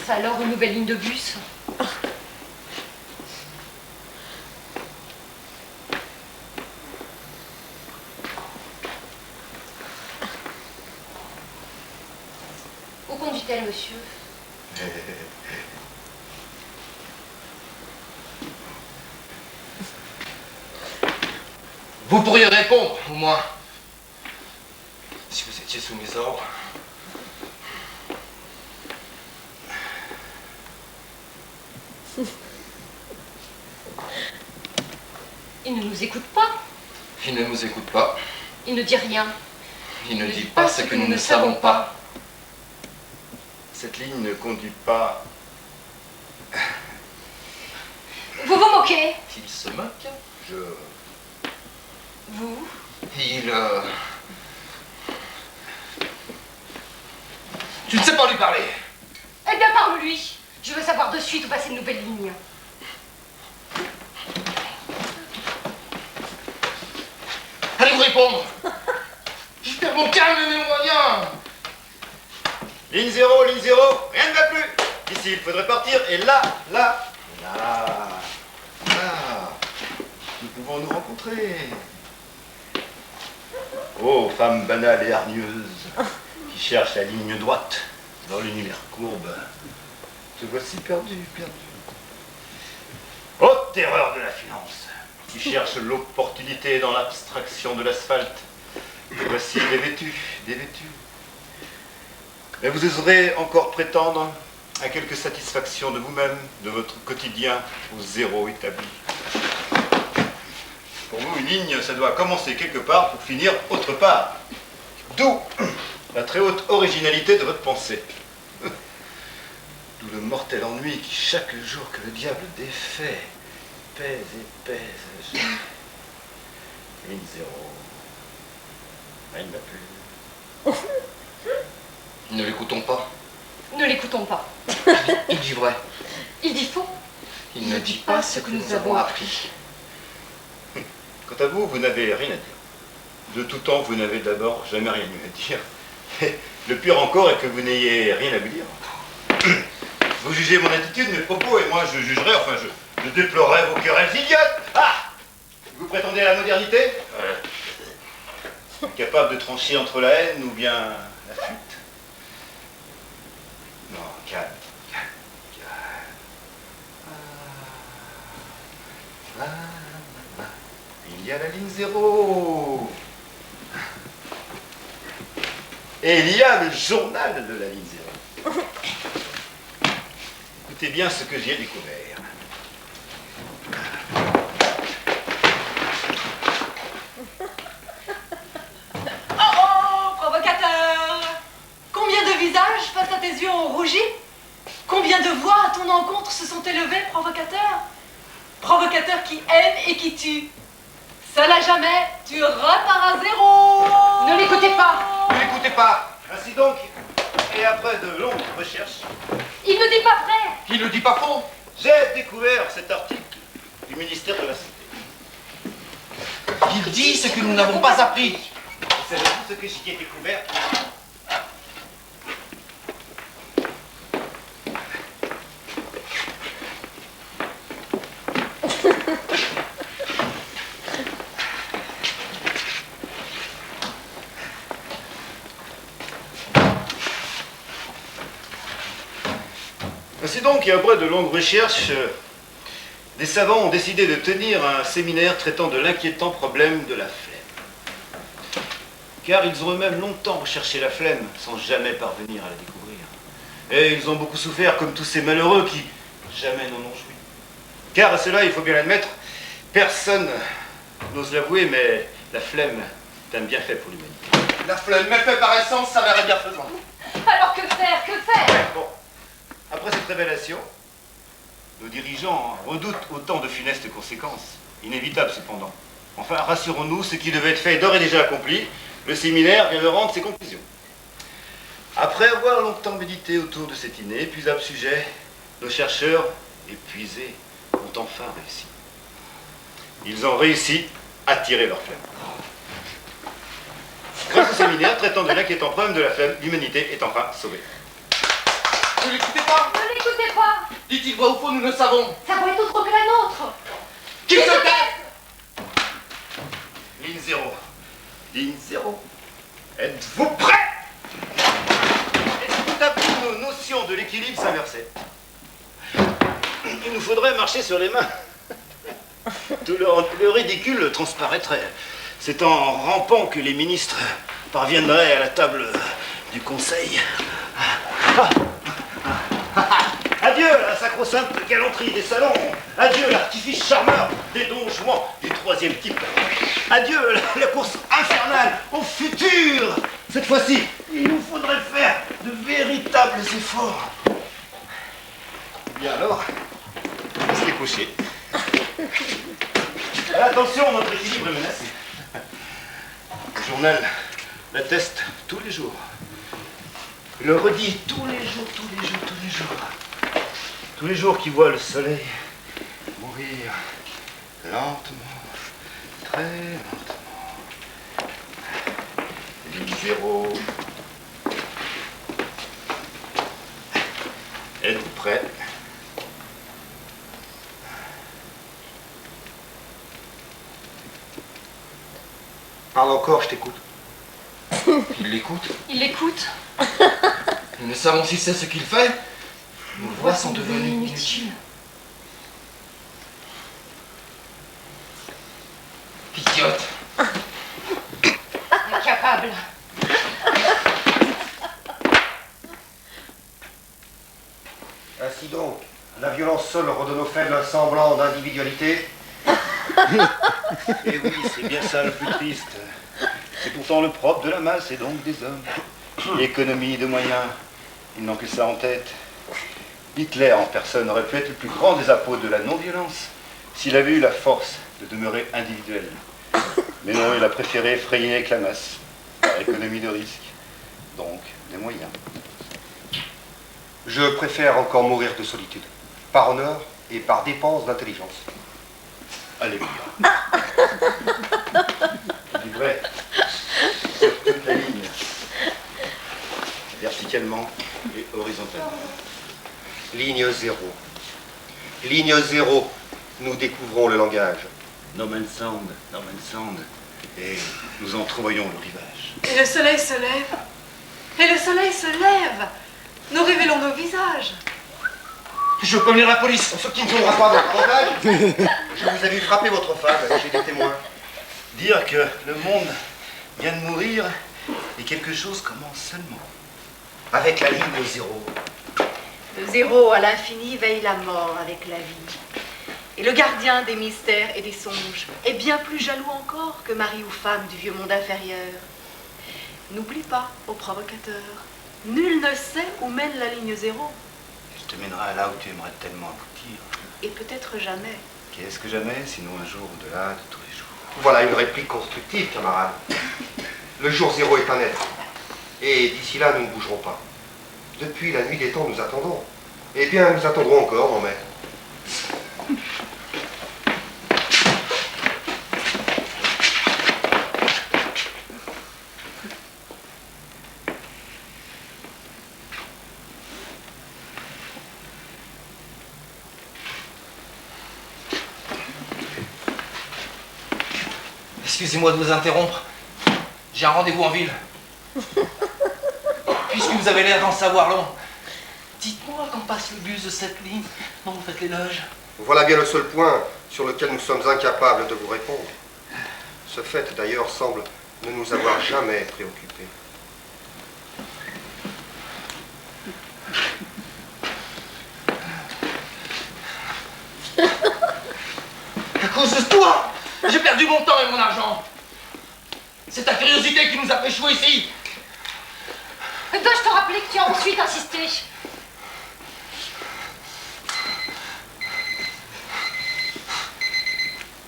Alors, une nouvelle ligne de bus. Où conduit-elle, monsieur? Vous pourriez répondre, au moins, si vous étiez sous mes ordres. Il ne nous écoute pas. Il ne nous écoute pas. Il ne dit rien. Il ne dit pas ce que nous ne savons pas. Cette ligne ne conduit pas... Vous vous moquez? Il se moque. Vous? Il... Tu ne sais pas lui parler. Eh bien, parle-lui. Je veux savoir de suite où passer une nouvelle ligne. Allez vous répondre. Je perds mon calme et mes moyens. Ligne 0, rien ne va plus. Ici, il faudrait partir, et là, nous pouvons nous rencontrer. Oh, femme banale et hargneuse, qui cherche la ligne droite dans l'univers courbe. Te voici perdu. Oh, terreur de la finance, qui cherche l'opportunité dans l'abstraction de l'asphalte. Te voici dévêtu. Mais vous oserez encore prétendre à quelque satisfaction de vous-même, de votre quotidien au zéro établi. Pour vous, une ligne, ça doit commencer quelque part pour finir autre part. D'où la très haute originalité de votre pensée. D'où le mortel ennui qui, chaque jour que le diable défait, pèse et pèse. Ligne 0. Rien ne va plus. Ne l'écoutons pas. Ne l'écoutons pas. Il dit vrai. Il dit faux. Il ne dit pas ce que nous avons appris. Quant à vous, vous n'avez rien à dire. De tout temps, vous n'avez d'abord jamais rien eu à dire. Et le pire encore est que vous n'ayez rien à vous dire. Vous jugez mon attitude, mes propos, et moi je jugerai, je déplorerai vos querelles idiotes. Ah! Vous prétendez à la modernité? Capable de trancher entre la haine ou bien la fuite? Non, calme. Il y a la ligne 0. Et il y a le journal de la ligne 0. Écoutez bien ce que j'ai découvert. Oh, provocateur! Combien de visages face à tes yeux ont rougi? Combien de voix à ton encontre se sont élevées, provocateur? Provocateur qui aime et qui tue. Seul à jamais, tu repars à zéro. Ne l'écoutez pas. Ne l'écoutez pas. Ainsi donc, et après de longues recherches, Il ne dit pas vrai. Il ne dit pas faux. j'ai découvert cet article du ministère de la Santé. Il dit ce que nous n'avons pas appris. C'est tout ce que j'y ai découvert. Ainsi donc, et après de longues recherches, des savants ont décidé de tenir un séminaire traitant de l'inquiétant problème de la flemme. Car ils ont eux-mêmes longtemps recherché la flemme sans jamais parvenir à la découvrir. Et ils ont beaucoup souffert, comme tous ces malheureux qui jamais n'en ont joui. Car à cela, il faut bien l'admettre, personne n'ose l'avouer, mais la flemme est un bienfait pour l'humanité. La flemme, mais fait par essence, s'avérait bienfaisant. Alors que faire? Que faire? Bon, après cette révélation, nos dirigeants redoutent autant de funestes conséquences, inévitables cependant. Enfin, rassurons-nous, ce qui devait être fait est d'ores et déjà accompli. Le séminaire vient de rendre ses conclusions. Après avoir longtemps médité autour de cet inépuisable sujet, nos chercheurs, épuisés, ont enfin réussi. Ils ont réussi à tirer leur flemme. Grâce au séminaire traitant de l'inquiétant problème de la flemme, l'humanité est enfin sauvée. Ne l'écoutez pas. Ne l'écoutez pas. Dit-il vrai ou faux, nous le savons. Sa voix est autre que la nôtre. Qu'il se taise. Ligne 0. Ligne 0. Êtes-vous prêts? Et si tout à coup nos notions de l'équilibre s'inversaient? Il nous faudrait marcher sur les mains. Tout le ridicule transparaîtrait. C'est en rampant que les ministres parviendraient à la table du conseil. Adieu la sacro-sainte galanterie des salons. Adieu l'artifice charmeur des dons jouants du troisième type. Adieu la course infernale au futur. Cette fois-ci, il nous faudrait faire de véritables efforts. Bien alors, restez couchés. Attention, notre équilibre est menacé. Le journal l'atteste tous les jours. Il le redit tous les jours, tous les jours, tous les jours. Tous les jours qui voient le soleil mourir lentement, très lentement. Ligne 0. Êtes-vous prêts? Parle encore, je t'écoute. Il l'écoute. Il l'écoute. Nous ne savons si c'est ce qu'il fait. Nos voix sont devenues inutiles. Idiote. Incapable. Ainsi donc, la violence seule redonne aux faibles un semblant d'individualité. Et oui, c'est bien ça le plus triste. C'est pourtant le propre de la masse et donc des hommes. L'économie de moyens, ils n'ont que ça en tête. Hitler en personne aurait pu être le plus grand des apôtres de la non-violence s'il avait eu la force de demeurer individuel. Mais non, il a préféré effrayer avec la masse, par économie de risque, donc des moyens. Je préfère encore mourir de solitude, par honneur et par dépense d'intelligence. Alléluia. Du vrai, sur toute la ligne, verticalement et horizontalement. Ligne 0. Ligne 0. Nous découvrons le langage. No man's land, et nous entrevoyons le rivage. Et le soleil se lève. Et le soleil se lève. Nous révélons nos visages. Je peux venir la police. Ce qui ne tournera pas votre avantage. Je vous ai vu frapper votre femme, j'ai des témoins. Dire que le monde vient de mourir et quelque chose commence seulement. Avec la ligne 0. De 0 à l'infini veille la mort avec la vie. Et le gardien des mystères et des songes est bien plus jaloux encore que mari ou femme du vieux monde inférieur. N'oublie pas, ô provocateur, nul ne sait où mène la ligne 0. Elle te mènera là où tu aimerais tellement aboutir. Et peut-être jamais. Qu'est-ce que jamais, sinon un jour au-delà de tous les jours. Voilà une réplique constructive, camarade. Le jour 0 est un être. Et d'ici là, nous ne bougerons pas. Depuis la nuit des temps, nous attendons. Eh bien, nous attendrons encore, mon maître. Excusez-moi de vous interrompre. J'ai un rendez-vous en ville. Puisque vous avez l'air d'en savoir long, dites-moi quand passe le bus de cette ligne dont vous faites l'éloge. Voilà bien le seul point sur lequel nous sommes incapables de vous répondre. Ce fait, d'ailleurs, semble ne nous avoir jamais préoccupés. perdu mon temps et mon argent. C'est ta curiosité qui nous a fait échouer ici. Dois-je te rappeler que tu as ensuite insisté?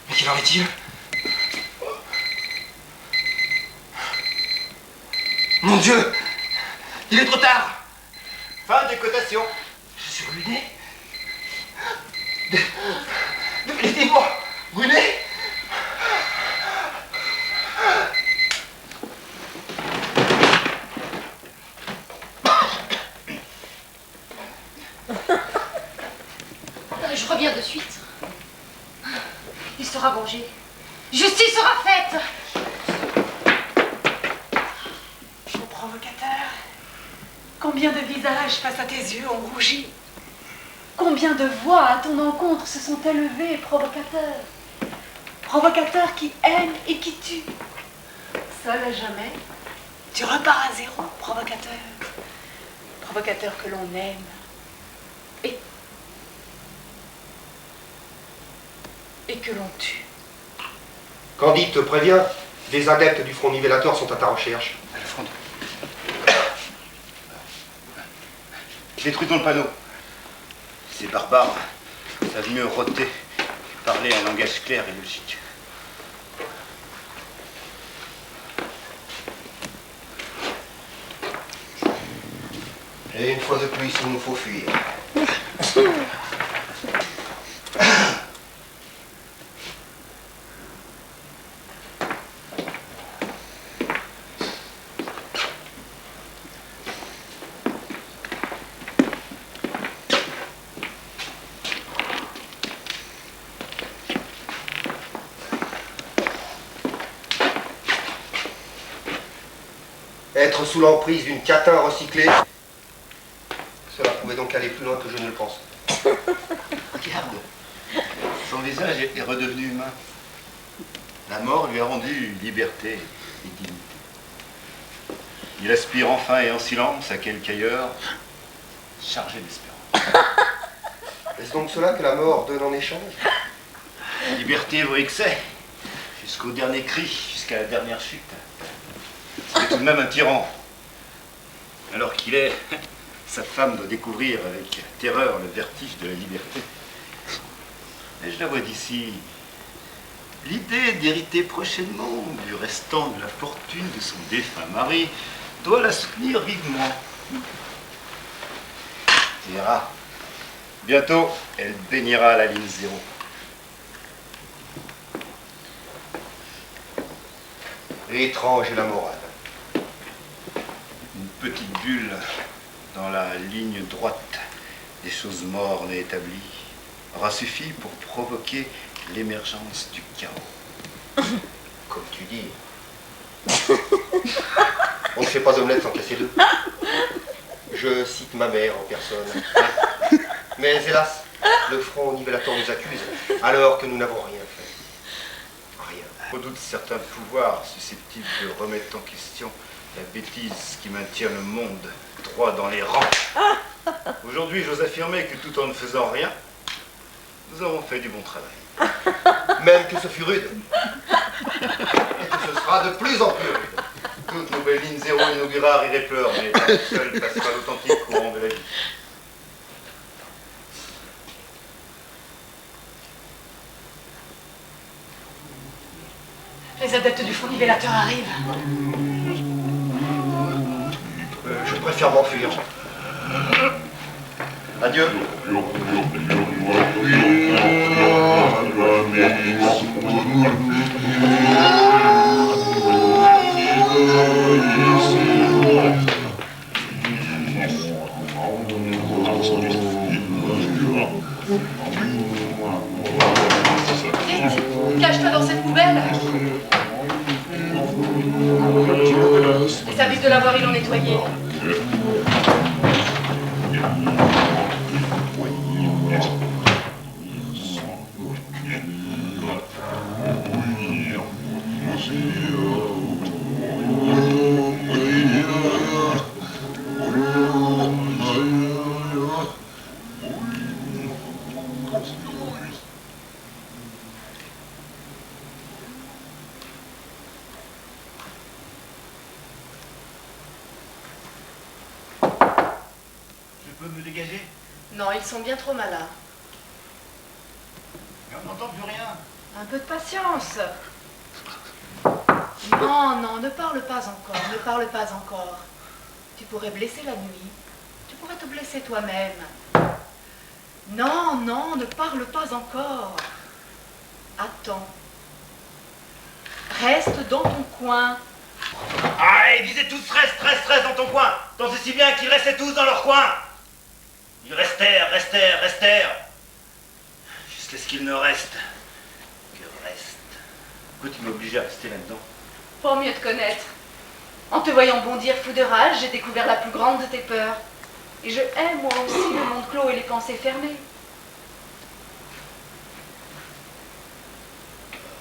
Mais quelle heure est-il? Mon Dieu! Il est trop tard! Fin des cotations. Je suis ruiné? Définitivement ruiné? Je reviens de suite. Il sera vengé. Justice sera faite. Mon provocateur, combien de visages face à tes yeux ont rougi? Combien de voix à ton encontre se sont élevées, provocateur? Provocateur qui aime et qui tue. Seul à jamais, tu repars à zéro, provocateur. Provocateur que l'on aime. Et que l'on tue. Candide te prévient, des adeptes du Front Nivellateur sont à ta recherche. Le front. Détruisons le panneau. Ces barbares savent mieux rôter que parler un langage clair et logique. Et une fois de plus, il nous faut fuir. Être sous l'emprise d'une catin recyclée, cela pouvait donc aller plus loin que je ne le pense. Regarde, son visage est redevenu humain. La mort lui a rendu liberté et dignité. Il aspire enfin et en silence à quelque ailleurs, chargé d'espérance. Est-ce donc cela que la mort donne en échange? Liberté vaut excès, jusqu'au dernier cri, jusqu'à la dernière chute. C'est tout de même un tyran. Alors qu'il est, sa femme doit découvrir avec terreur le vertige de la liberté. Et je la vois d'ici. L'idée d'hériter prochainement du restant de la fortune de son défunt mari doit la soutenir vivement. Tu verras. Bientôt, elle baignera la ligne 0. Étrange est la morale. Une petite bulle dans la ligne droite des choses mornes et établies aura suffi pour provoquer l'émergence du chaos. Comme tu dis. On ne fait pas d'omelette sans casser deux. Je cite ma mère en personne. Mais hélas, le Front Nivellateur nous accuse, alors que nous n'avons rien fait. Rien. Redoute certains pouvoirs susceptibles de remettre en question la bêtise qui maintient le monde droit dans les rangs. Aujourd'hui, j'ose affirmer que tout en ne faisant rien, nous avons fait du bon travail. Même que ce fut rude. Et que ce sera de plus en plus rude. Toute nouvelle ligne 0 inaugurera rire et pleurs, mais seul passera l'authentique courant de la vie. Les adeptes du Front Nivellateur arrivent. Je préfère m'enfuir. Adieu. Vite, cache-toi dans cette poubelle. Les services de la voirie l'ont nettoyé. me dégager? Non, ils sont bien trop malins. Mais on n'entend plus rien. Un peu de patience. Non, non, ne parle pas encore, ne parle pas encore. Tu pourrais blesser la nuit. Tu pourrais te blesser toi-même. Non, non, ne parle pas encore. Attends. Reste dans ton coin. Ah, ils disaient tous reste dans ton coin. Tant c'est si bien qu'ils restaient tous dans leur coin. Ils restèrent. Jusqu'à ce qu'il ne reste que reste. Pourquoi tu m'as obligé à rester là-dedans? Pour mieux te connaître. En te voyant bondir fou de rage, j'ai découvert la plus grande de tes peurs. Et je hais moi aussi le monde clos et les pensées fermées.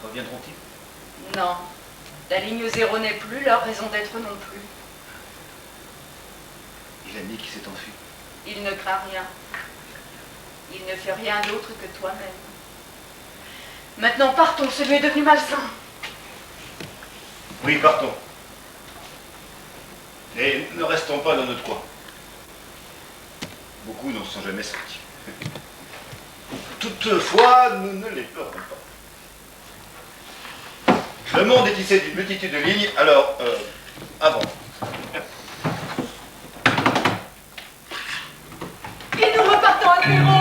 Reviendront-ils? Non. La ligne 0 n'est plus, leur raison d'être non plus. Et l'ami qui s'est enfui? Il ne craint rien. Il ne fait rien d'autre que toi-même. Maintenant partons, ce lieu est devenu malsain. Oui, partons. Et ne restons pas dans notre coin. Beaucoup n'en sont jamais sortis. Toutefois, nous ne les pleurons pas. Le monde est tissé d'une multitude de lignes, alors, avant. Et nous repartons à zéro.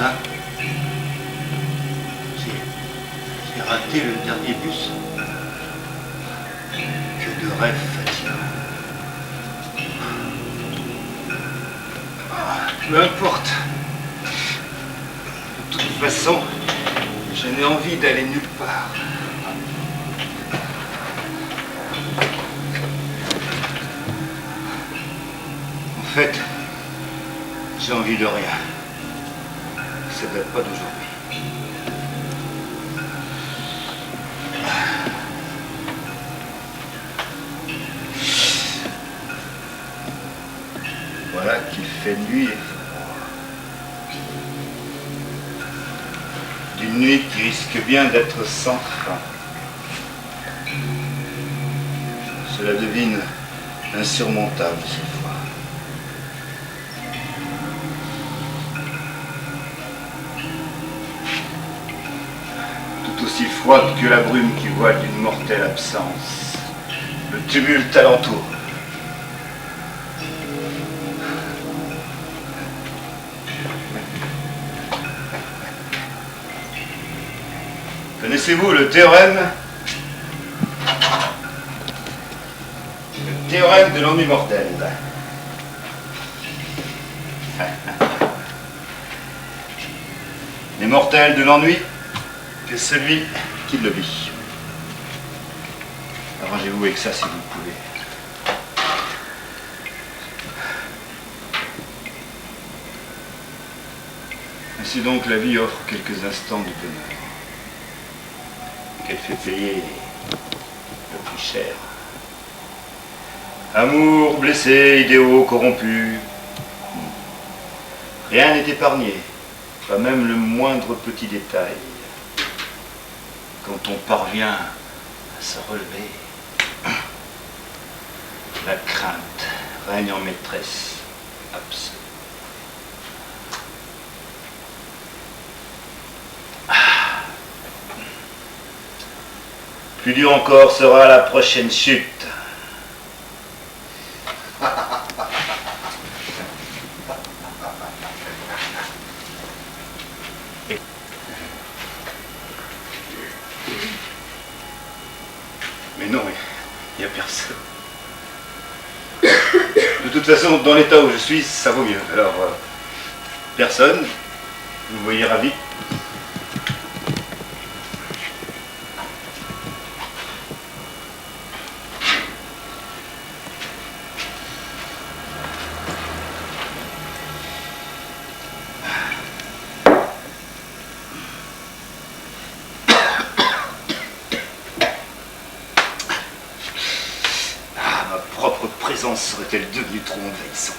Hein? J'ai raté le dernier bus. Que de rêves fatigants. Peu importe. De toute façon, je n'ai envie d'aller nulle part. En fait, j'ai envie de rien. Ça ne date pas d'aujourd'hui. Voilà qu'il fait nuit et froid. D'une nuit qui risque bien d'être sans fin. Je la devine insurmontable cette fois. Tout aussi froide que la brume qui voile d'une mortelle absence. Le tumulte alentour. Connaissez-vous le théorème? Le théorème de l'ennui mortel. Les mortels de l'ennui, que celui qui le vit. Arrangez-vous avec ça si vous pouvez. Ainsi donc la vie offre quelques instants de bonheur, qu'elle fait payer le plus cher. Amour blessé, idéaux corrompus. Rien n'est épargné, pas même le moindre petit détail. Quand on parvient à se relever, la crainte règne en maîtresse absolue. Plus dur encore sera la prochaine chute. Mais non, il n'y a personne. De toute façon, dans l'état où je suis, ça vaut mieux. Alors, personne, vous me voyez ravi. Serait-elle devenue trop envahissante?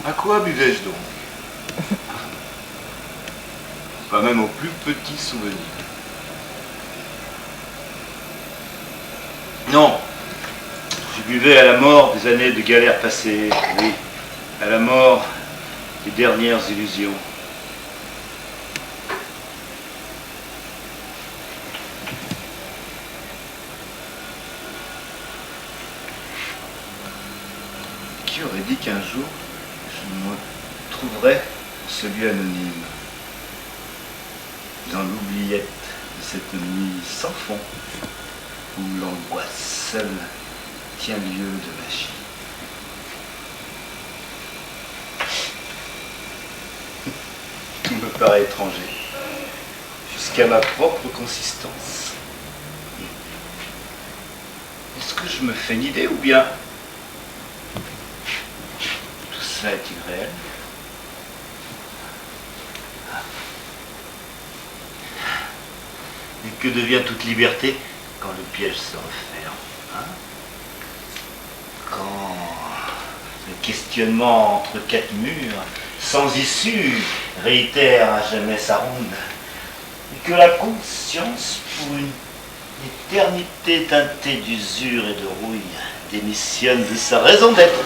À quoi buvais-je donc? Pas même au plus petit souvenir. Non, je buvais à la mort des années de galères passées, oui, à la mort des dernières illusions. Qui aurait dit qu'un jour, je me trouverais dans ce lieu anonyme, dans l'oubliette de cette nuit sans fond, où l'angoisse seule tient lieu de magie. Tout me paraît étranger, jusqu'à ma propre consistance. Est-ce que je me fais une idée ou bien cela est-il réel? Et que devient toute liberté quand le piège se referme, hein? Quand le questionnement entre quatre murs, sans issue, réitère à jamais sa ronde, et que la conscience, pour une éternité teintée d'usure et de rouille, démissionne de sa raison d'être.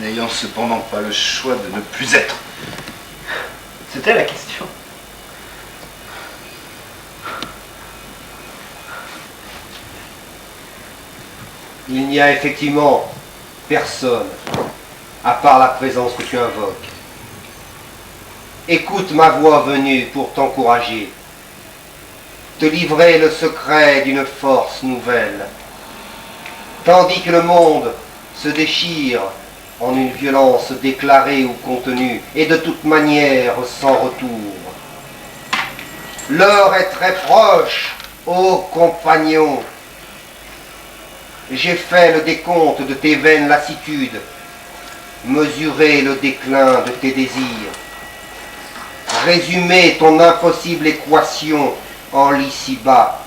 N'ayant cependant pas le choix de ne plus être. C'était la question. Il n'y a effectivement personne, à part la présence que tu invoques. Écoute ma voix venue pour t'encourager, te livrer le secret d'une force nouvelle, tandis que le monde se déchire en une violence déclarée ou contenue, et de toute manière sans retour. L'heure est très proche, ô compagnons. J'ai fait le décompte de tes vaines lassitudes, mesuré le déclin de tes désirs, résumé ton impossible équation en l'ici-bas.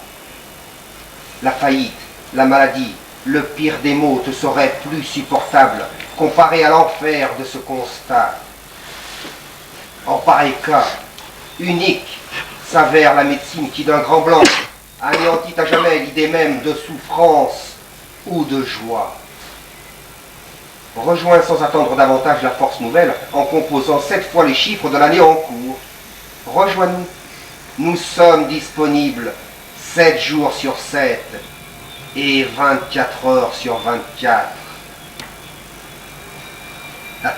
La faillite, la maladie, le pire des maux te serait plus supportable comparé à l'enfer de ce constat. En pareil cas, unique s'avère la médecine qui d'un grand blanc anéantit à jamais l'idée même de souffrance ou de joie. Rejoins sans attendre davantage la force nouvelle en composant 7 fois les chiffres de l'année en cours. Rejoins-nous. Nous sommes disponibles 7 jours sur 7. Et 24 heures sur 24. Ça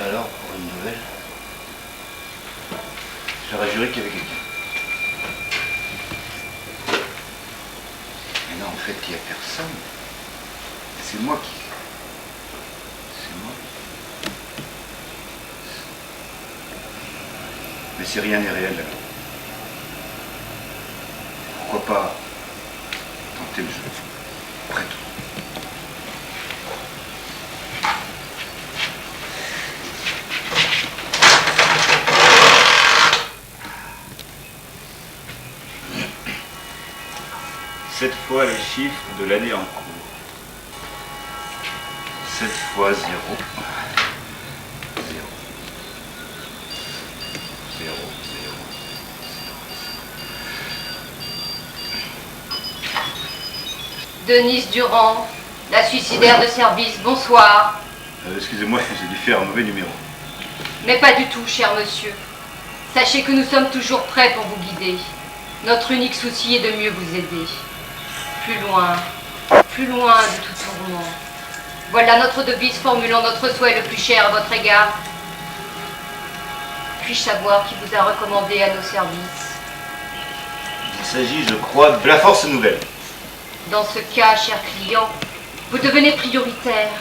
alors, pour une nouvelle? J'aurais juré qu'il y avait quelqu'un. Mais non, en fait, il n'y a personne. C'est moi qui... C'est moi. Mais si rien n'est réel, alors. Pourquoi pas tenter le jeu? Après tout. Sept fois les chiffres de l'année en cours. 7 fois 0. 0. 0, 0, 0. Denise Durand, la suicidaire de service, bonsoir. Excusez-moi, j'ai dû faire un mauvais numéro. Mais pas du tout, cher monsieur. Sachez que nous sommes toujours prêts pour vous guider. Notre unique souci est de mieux vous aider. Plus loin de tout tourment. Voilà notre devise formulant notre souhait le plus cher à votre égard. Puis-je savoir qui vous a recommandé à nos services? Il s'agit, je crois, de la Force Nouvelle. Dans ce cas, cher client, vous devenez prioritaire,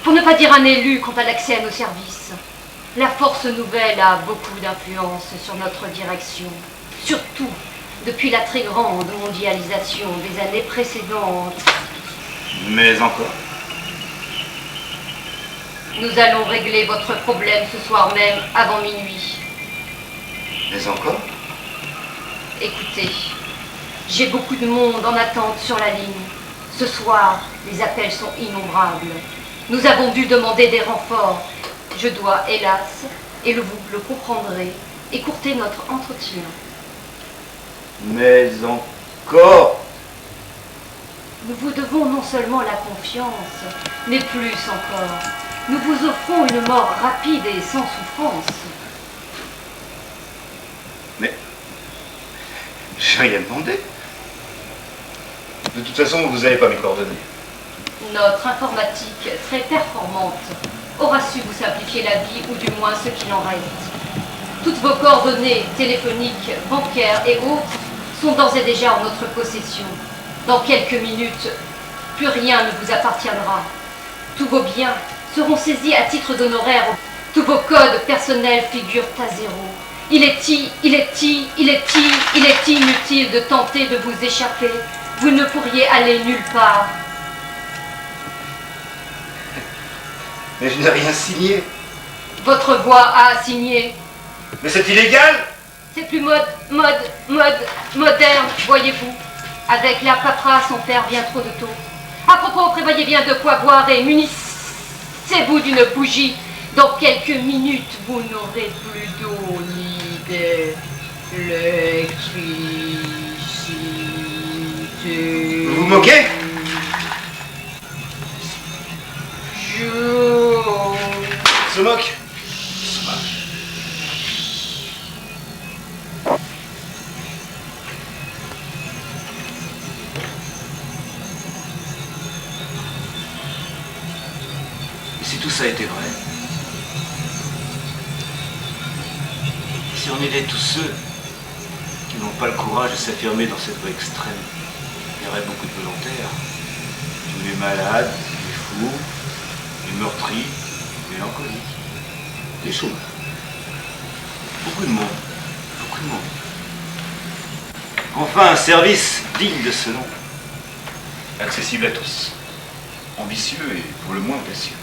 pour ne pas dire un élu quant à l'accès à nos services. La Force Nouvelle a beaucoup d'influence sur notre direction, surtout depuis la très grande mondialisation des années précédentes. Mais encore. Nous allons régler votre problème ce soir même, avant minuit. Mais encore. Écoutez, j'ai beaucoup de monde en attente sur la ligne. Ce soir, les appels sont innombrables. Nous avons dû demander des renforts. Je dois, hélas, et vous le comprendrez, écourter notre entretien. Mais encore. Nous vous devons non seulement la confiance, mais plus encore. Nous vous offrons une mort rapide et sans souffrance. Mais j'ai rien demandé. De toute façon, vous n'avez pas mes coordonnées. Notre informatique, très performante, aura su vous simplifier la vie, ou du moins ce qu'il en reste. Toutes vos coordonnées téléphoniques, bancaires et autres sont d'ores et déjà en notre possession. Dans quelques minutes, plus rien ne vous appartiendra. Tous vos biens seront saisis à titre d'honoraires. Tous vos codes personnels figurent à zéro. Il est inutile de tenter de vous échapper. Vous ne pourriez aller nulle part. Mais je n'ai rien signé. Votre voix a signé. Mais c'est illégal. C'est plus moderne, voyez-vous. Avec la paperasse, on perd bien trop de taux. À propos, prévoyez bien de quoi boire et munissez-vous d'une bougie. Dans quelques minutes, vous n'aurez plus d'eau ni d'électricité. Vous vous moquez? Se moque. Et si tout ça était vrai? Si on aidait tous ceux qui n'ont pas le courage de s'affirmer dans cette voie extrême, il y aurait beaucoup de volontaires. Tous les malades, les fous, les meurtris, les mélancoliques, les chômeurs. Beaucoup de monde. Beaucoup de monde. Enfin, un service digne de ce nom. Accessible à tous. Ambitieux et pour le moins audacieux.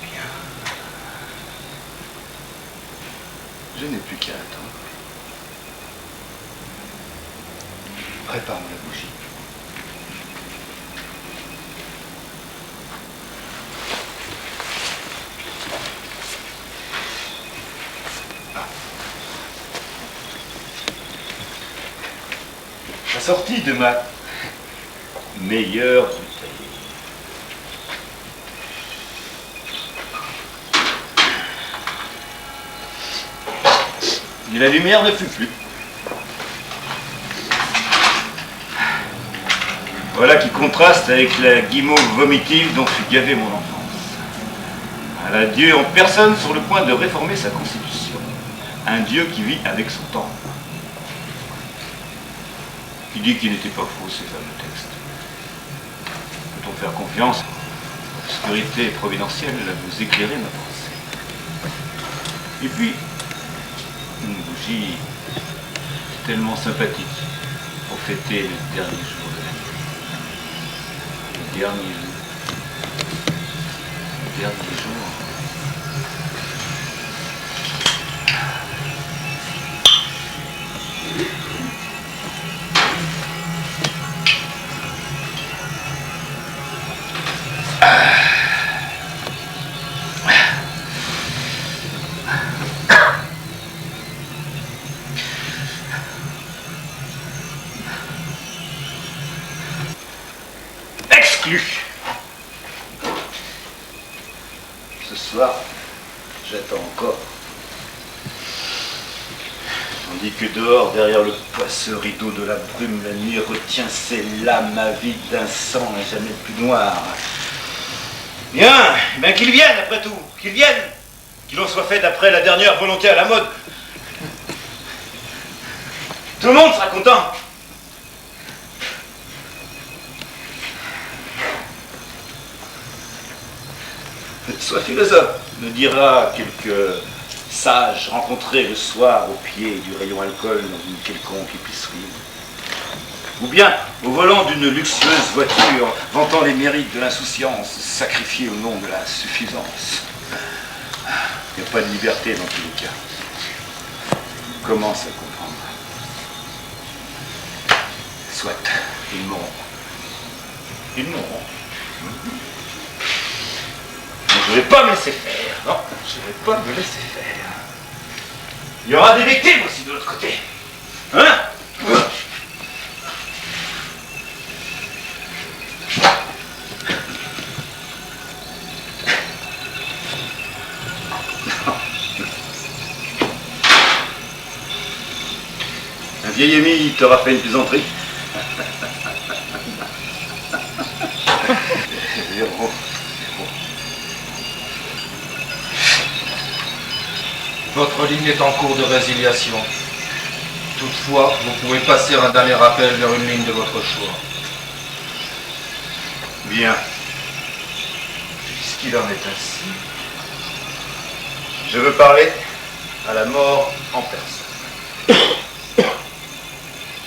Bien. Je n'ai plus qu'à attendre. Prépare-moi la bougie. La sortie de ma meilleure bouteille. Et la lumière ne fut plus. Voilà qui contraste avec la guimauve vomitive dont fut gavée mon enfance. Un Dieu en personne sur le point de réformer sa constitution. Un Dieu qui vit avec son temps. Qui dit qu'il n'était pas faux, ces fameux textes. Peut-on faire confiance? L'obscurité providentielle a vous éclairer ma pensée. Et puis, une bougie tellement sympathique pour fêter le dernier jour de l'année. Le dernier jour. Le dernier jour. Ce soir, j'attends encore. Tandis que dehors, derrière le poisseux rideau de la brume, la nuit retient ses lames avides d'un sang à jamais plus noir. Bien, qu'il vienne après tout, qu'il vienne, qu'il en soit fait d'après la dernière volonté à la mode. Tout le monde sera content. Sois philosophe, me dira quelque sage rencontré le soir au pied du rayon alcool dans une quelconque épicerie. Ou bien au volant d'une luxueuse voiture, vantant les mérites de l'insouciance, sacrifiée au nom de la suffisance. Il n'y a pas de liberté dans tous les cas. On commence à comprendre. Soit, ils mourront. Ils mourront. Je ne vais pas me laisser faire, non, je ne vais pas me laisser faire. Il y aura des victimes aussi de l'autre côté. Hein? Un vieil ami t'aura fait une plaisanterie. Zéro. Votre ligne est en cours de résiliation. Toutefois, vous pouvez passer un dernier appel vers une ligne de votre choix. Bien. Puisqu'il en est ainsi, je veux parler à la mort en personne.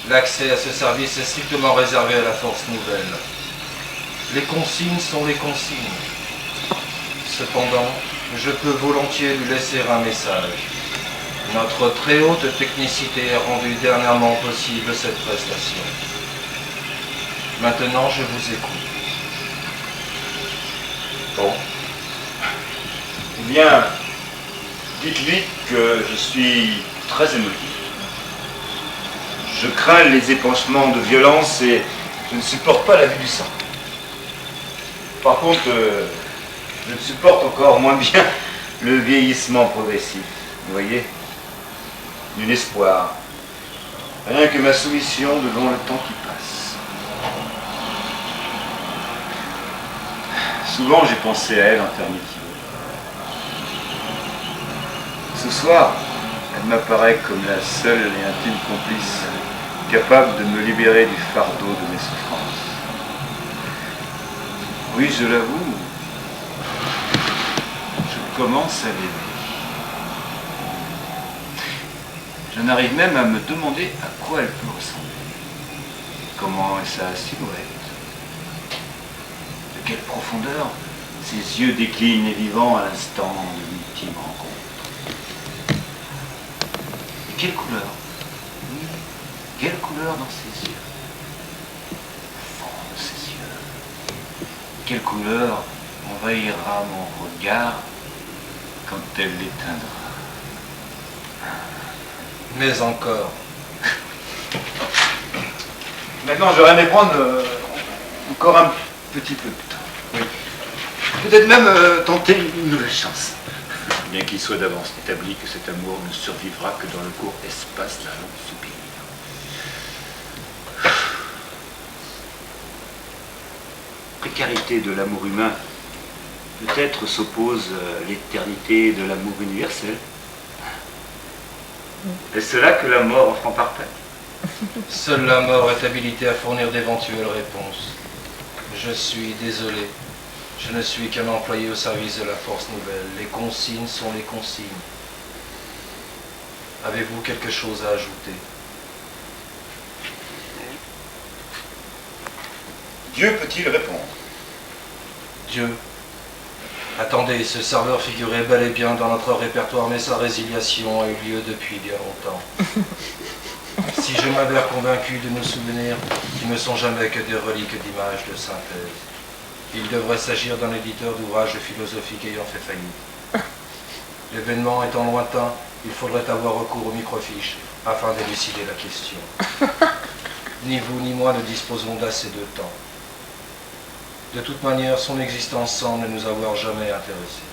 L'accès à ce service est strictement réservé à la force nouvelle. Les consignes sont les consignes. Cependant, je peux volontiers lui laisser un message. Notre très haute technicité a rendu dernièrement possible cette prestation. Maintenant, je vous écoute. Bon. Eh bien, dites-lui que je suis très émotif. Je crains les épanchements de violence et je ne supporte pas la vue du sang. Par contre, je supporte encore moins bien le vieillissement progressif, vous voyez, d'un espoir, rien que ma soumission devant le temps qui passe. Souvent j'ai pensé à elle en termes équivoques. Ce soir, elle m'apparaît comme la seule et intime complice capable de me libérer du fardeau de mes souffrances. Oui, je l'avoue, je commence à l'aimer. Je n'arrive même à me demander à quoi elle peut ressembler. Comment est sa silhouette? De quelle profondeur ses yeux déclinent et vivants à l'instant de l'ultime rencontre? Et quelle couleur? Oui, quelle couleur dans ses yeux? Le fond de ses yeux. Quelle couleur envahira mon regard quand elle l'éteindra? Mais encore. Maintenant, j'aurais aimé prendre encore un petit peu de temps. Oui. Peut-être même tenter une nouvelle chance. bien qu'il soit d'avance établi que cet amour ne survivra que dans le court espace d'un long soupir. Précarité de l'amour humain, peut-être s'oppose l'éternité de l'amour universel. Est-ce là que la mort offre en parfait? Seule la mort est habilitée à fournir d'éventuelles réponses. Je suis désolé. Je ne suis qu'un employé au service de la Force Nouvelle. Les consignes sont les consignes. Avez-vous quelque chose à ajouter? Dieu peut-il répondre? Dieu. Attendez, ce serveur figurait bel et bien dans notre répertoire, mais sa résiliation a eu lieu depuis bien longtemps. Si je m'avère convaincu de nos souvenirs, qui ne sont jamais que des reliques d'images de synthèse, il devrait s'agir d'un éditeur d'ouvrages philosophiques ayant fait faillite. L'événement étant lointain, il faudrait avoir recours aux microfiches afin d'élucider la question. Ni vous ni moi ne disposons d'assez de temps. De toute manière, son existence semble ne nous avoir jamais intéressés.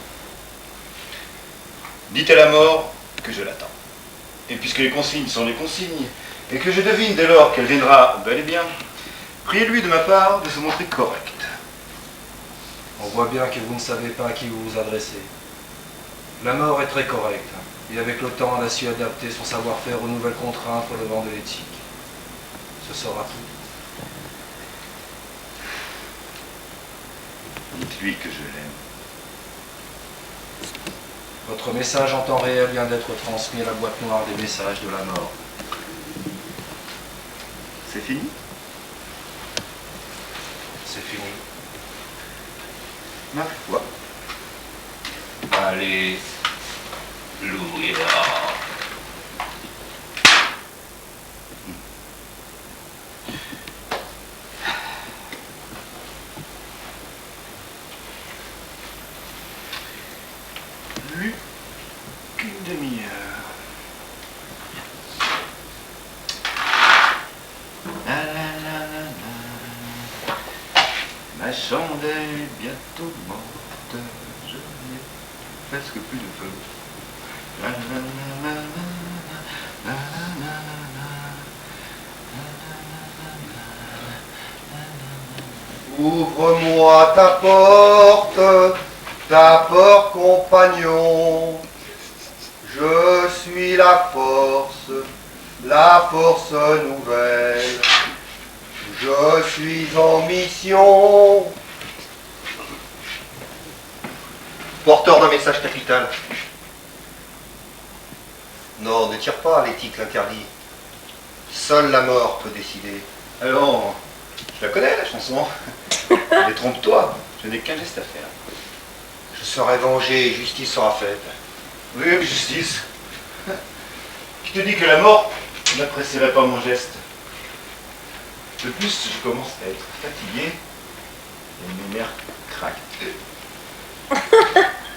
Dites à la mort que je l'attends. Et puisque les consignes sont les consignes, et que je devine dès lors qu'elle viendra bel et bien, priez-lui de ma part de se montrer correct. On voit bien que vous ne savez pas à qui vous vous adressez. La mort est très correcte, et avec le temps, elle a su adapter son savoir-faire aux nouvelles contraintes relevant de l'éthique. Ce sera tout. Dites-lui que je l'aime. Votre message en temps réel vient d'être transmis à la boîte noire des messages de la mort. C'est fini? C'est fini. Ma foi. Allez, louer. Plus qu'une demi-heure. La, la, la, la, la. Ma chandelle est bientôt morte. Je n'ai presque plus de feu. La, la, la, la, la, la, la, la, la. Ouvre-moi ta porte compagnon. Je suis la force nouvelle. Je suis en mission. Porteur d'un message capital. Non, ne tire pas, l'éthique l'interdit. Seule la mort peut décider. Alors, je la connais la chanson. Mais trompe-toi, je n'ai qu'un geste à faire. Je serai vengé et justice sera faite. Oui, justice. Qui te dit que la mort n'apprécierait pas mon geste? De plus, je commence à être fatigué et mes nerfs craquent.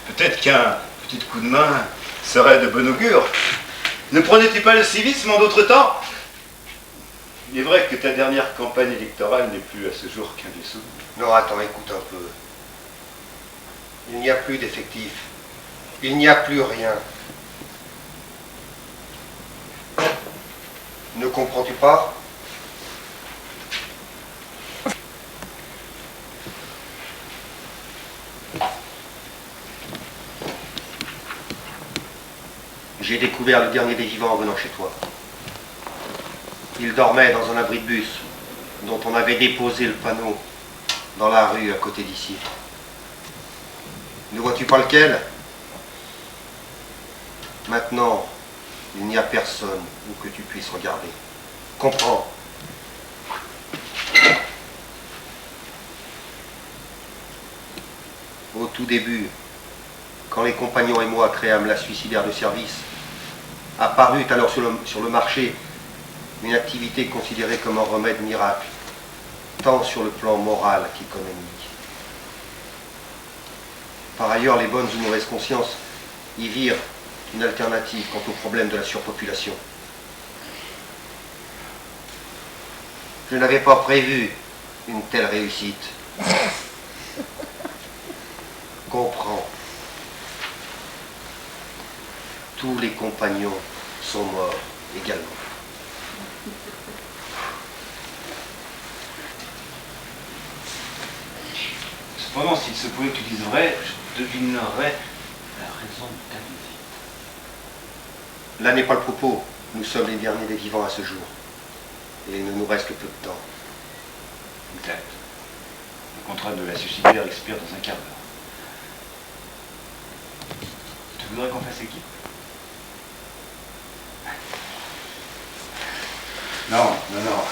Peut-être qu'un petit coup de main serait de bon augure. Ne prenais-tu pas le civisme en d'autres temps? Il est vrai que ta dernière campagne électorale n'est plus à ce jour qu'un vieux souvenir. Non, attends, écoute un peu. Il n'y a plus d'effectifs. Il n'y a plus rien. Ne comprends-tu pas? J'ai découvert le dernier des vivants en venant chez toi. Il dormait dans un abri de bus dont on avait déposé le panneau dans la rue à côté d'ici. Ne vois-tu pas lequel? Maintenant, il n'y a personne où que tu puisses regarder. Comprends? Au tout début, quand les compagnons et moi créâmes la suicidaire de service, apparut alors sur le marché une activité considérée comme un remède miracle, tant sur le plan moral qu'économique. Par ailleurs, les bonnes ou mauvaises consciences y virent une alternative quant au problème de la surpopulation. Je n'avais pas prévu une telle réussite. Comprends. Tous les compagnons sont morts également. Cependant, s'il se pouvait que tu dises vrai, je devinerais la raison de ta visite. Là n'est pas le propos. Nous sommes les derniers des vivants à ce jour. Et il ne nous reste que peu de temps. Exact. Le contrat de la suicidaire expire dans un quart d'heure. Tu voudrais qu'on fasse équipe? Non, non, non.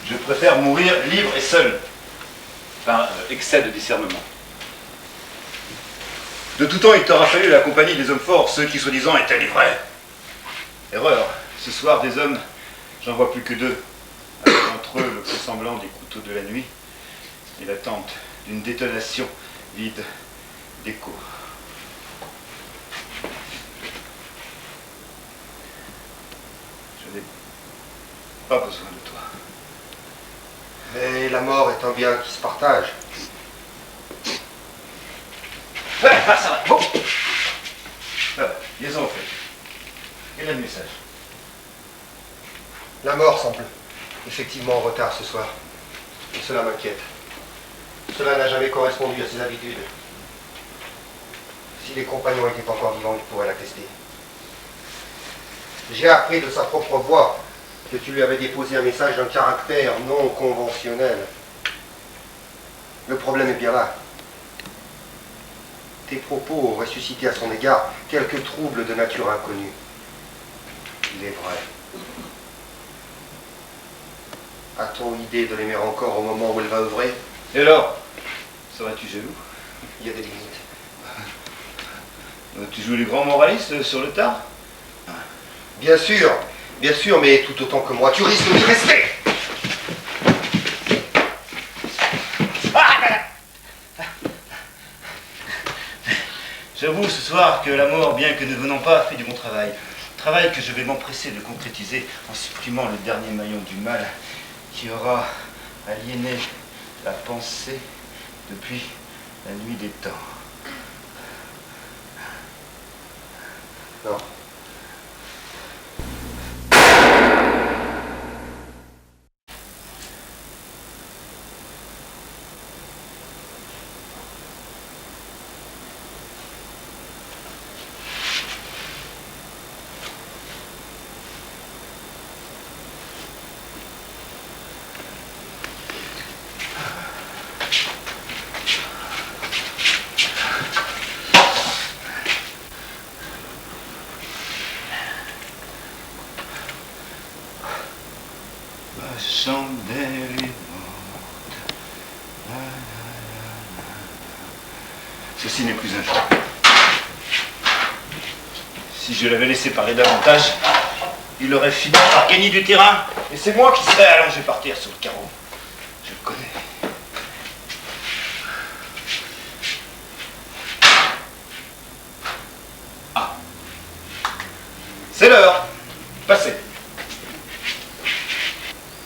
Je préfère mourir libre et seul. Par excès de discernement. De tout temps, il t'aura fallu la compagnie des hommes forts, ceux qui soi-disant étaient les vrais. Erreur. Ce soir, des hommes, j'en vois plus que deux. Avec entre eux le semblant des couteaux de la nuit et l'attente d'une détonation vide d'écho. Je n'ai pas besoin de toi. Mais la mort est un bien qui se partage. Ouais, ça va. Bon. Ça va, liaison au fait. Quel est le message? La mort semble effectivement en retard ce soir. Et cela m'inquiète. Cela n'a jamais correspondu à ses habitudes. Si les compagnons étaient encore vivants, ils pourraient l'attester. J'ai appris de sa propre voix que tu lui avais déposé un message d'un caractère non conventionnel. Le problème est bien là. Tes propos auraient suscité à son égard quelques troubles de nature inconnue. Il est vrai. A-t-on idée de l'aimer encore au moment où elle va œuvrer? Et alors? Serais-tu jaloux? Il y a des limites. Tu joues les grands moralistes sur le tard? Bien sûr, mais tout autant que moi, tu risques d'y rester. J'avoue ce soir que la mort, bien que ne venant pas, fait du bon travail. Travail que je vais m'empresser de concrétiser en supprimant le dernier maillon du mal qui aura aliéné la pensée depuis la nuit des temps. Non. Chandelle est morte. Ceci n'est plus un jeu. Si je l'avais laissé parler davantage, il aurait fini par gagner du terrain. Et c'est moi qui serais allongé par terre sur le carreau. Je le connais. Ah. C'est l'heure. Passez.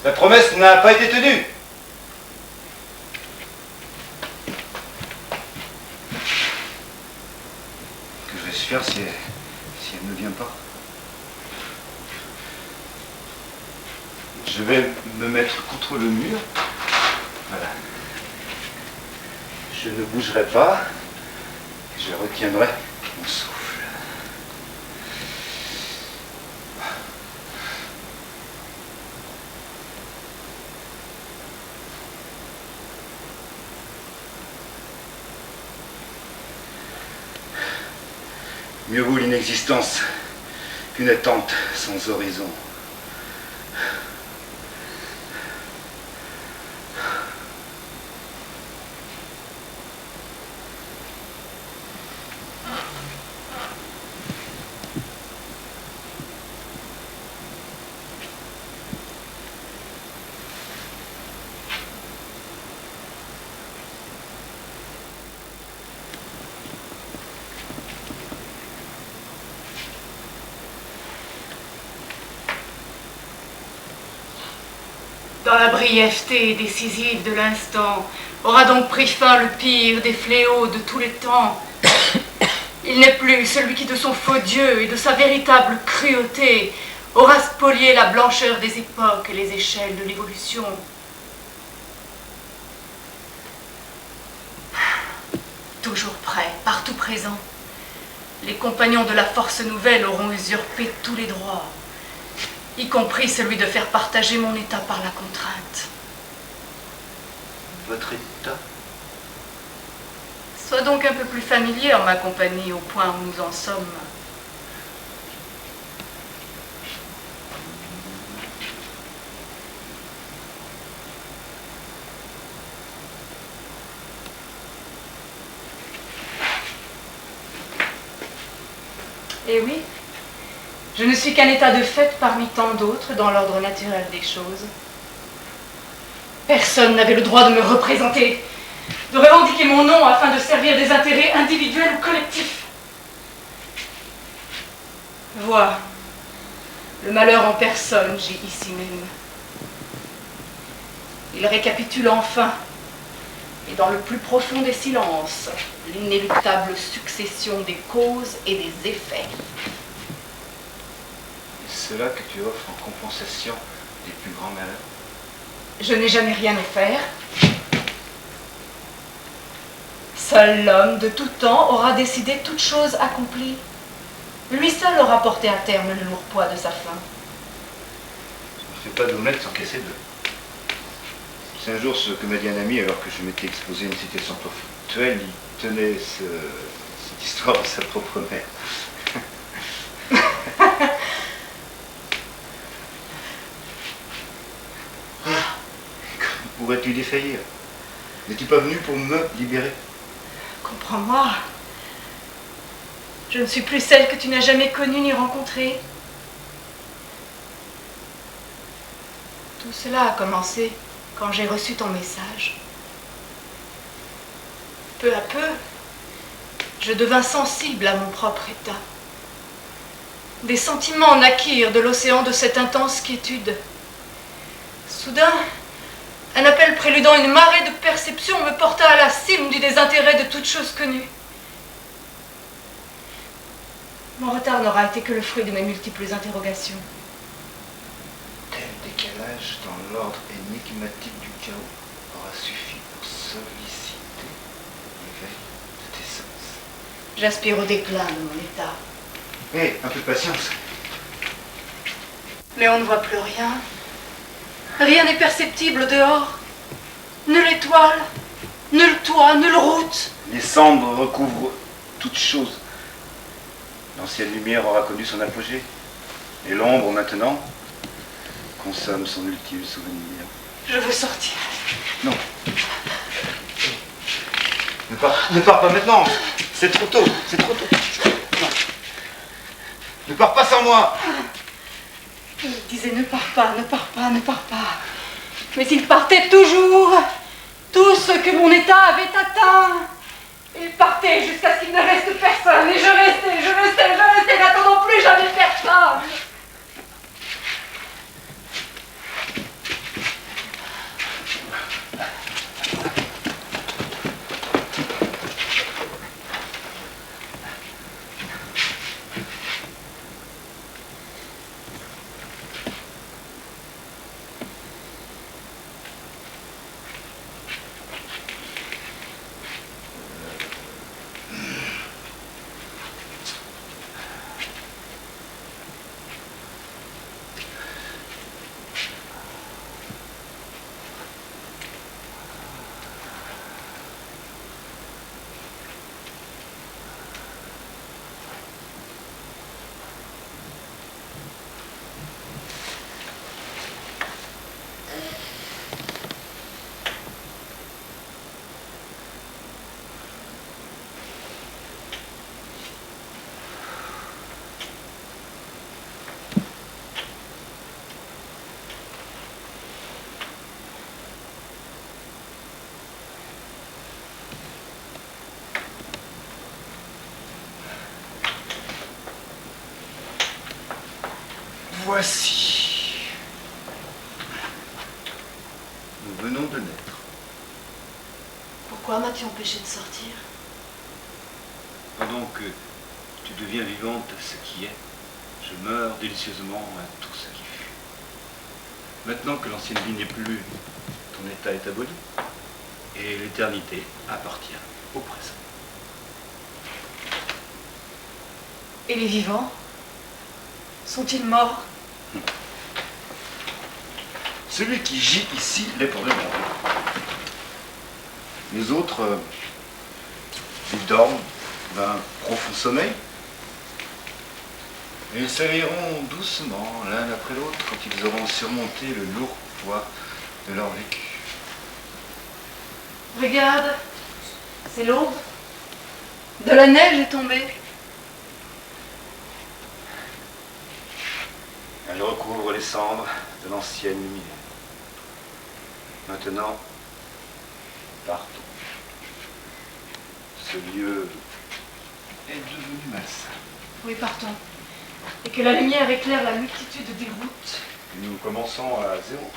La promesse n'a pas été tenue. Que vais-je faire si elle ne vient pas? Je vais me mettre contre le mur. Voilà. Je ne bougerai pas. Je retiendrai mon souffle. Mieux vaut l'inexistence qu'une attente sans horizon. Dans la brièveté décisive de l'instant, aura donc pris fin le pire des fléaux de tous les temps. Il Il n'est plus celui qui de son faux Dieu et de sa véritable cruauté aura spolié la blancheur des époques et les échelles de l'évolution. Toujours prêt, partout présent, les compagnons de la force nouvelle auront usurpé tous les droits, y compris celui de faire partager mon état par la contrainte. Votre état? Sois donc un peu plus familier en ma compagnie au point où nous en sommes. Eh oui, je ne suis qu'un état de fait parmi tant d'autres dans l'ordre naturel des choses. Personne n'avait le droit de me représenter, de revendiquer mon nom afin de servir des intérêts individuels ou collectifs. Vois, le malheur en personne j'ai ici même. Il récapitule enfin, et dans le plus profond des silences, l'inéluctable succession des causes et des effets. C'est cela que tu offres en compensation des plus grands malheurs? Je n'ai jamais rien offert. Seul l'homme de tout temps aura décidé toute chose accomplie. Lui seul aura porté à terme le lourd poids de sa fin. Je ne fais pas d'omelette sans casser deux. C'est un jour ce que m'a dit un ami alors que je m'étais exposé à une situation conflictuelle. Il tenait cette histoire de sa propre mère. Comment pourrais-tu défaillir? N'es-tu pas venu pour me libérer? Comprends-moi. Je ne suis plus celle que tu n'as jamais connue ni rencontrée. Tout cela a commencé quand j'ai reçu ton message. Peu à peu, je devins sensible à mon propre état. Des sentiments naquirent de l'océan de cette intense quiétude. Soudain, un appel préludant une marée de perceptions me porta à la cime du désintérêt de toute chose connue. Mon retard n'aura été que le fruit de mes multiples interrogations. Tel décalage dans l'ordre énigmatique du chaos aura suffi pour solliciter l'éveil de tes sens. J'aspire au déclin de mon état. Hé, un peu de patience. Mais on ne voit plus rien. Rien n'est perceptible dehors. Nulle étoile, nul toit, nulle route. Les cendres recouvrent toutes choses. L'ancienne lumière aura connu son apogée. Et l'ombre, maintenant, consomme son ultime souvenir. Je veux sortir. Non. Ne pars pas maintenant. C'est trop tôt. C'est trop tôt. Non. Ne pars pas sans moi. Il disait ne pars pas, ne pars pas, ne pars pas. Mais il partait toujours. Tout ce que mon état avait atteint. Il partait jusqu'à ce qu'il ne reste personne. Et je restais, n'attendant plus jamais personne. Voici. Nous venons de naître. Pourquoi m'as-tu empêché de sortir? Pendant que Tu deviens vivante à ce qui est. Je meurs délicieusement à tout ce qui fut. Maintenant que l'ancienne vie n'est plus, ton état est aboli. Et l'éternité appartient au présent. Et les vivants? Sont-ils morts? Celui qui gît ici l'est pour de bon. Les autres, ils dorment d'un profond sommeil. Et ils s'éveilleront doucement, l'un après l'autre, quand ils auront surmonté le lourd poids de leur vécu. Regarde, c'est l'aube. De la neige est tombée. Elle recouvre les cendres de l'ancienne lumière. Maintenant, partons. Ce lieu est devenu malsain. Oui, partons. Et que la lumière éclaire la multitude des routes. Et nous commençons à zéro.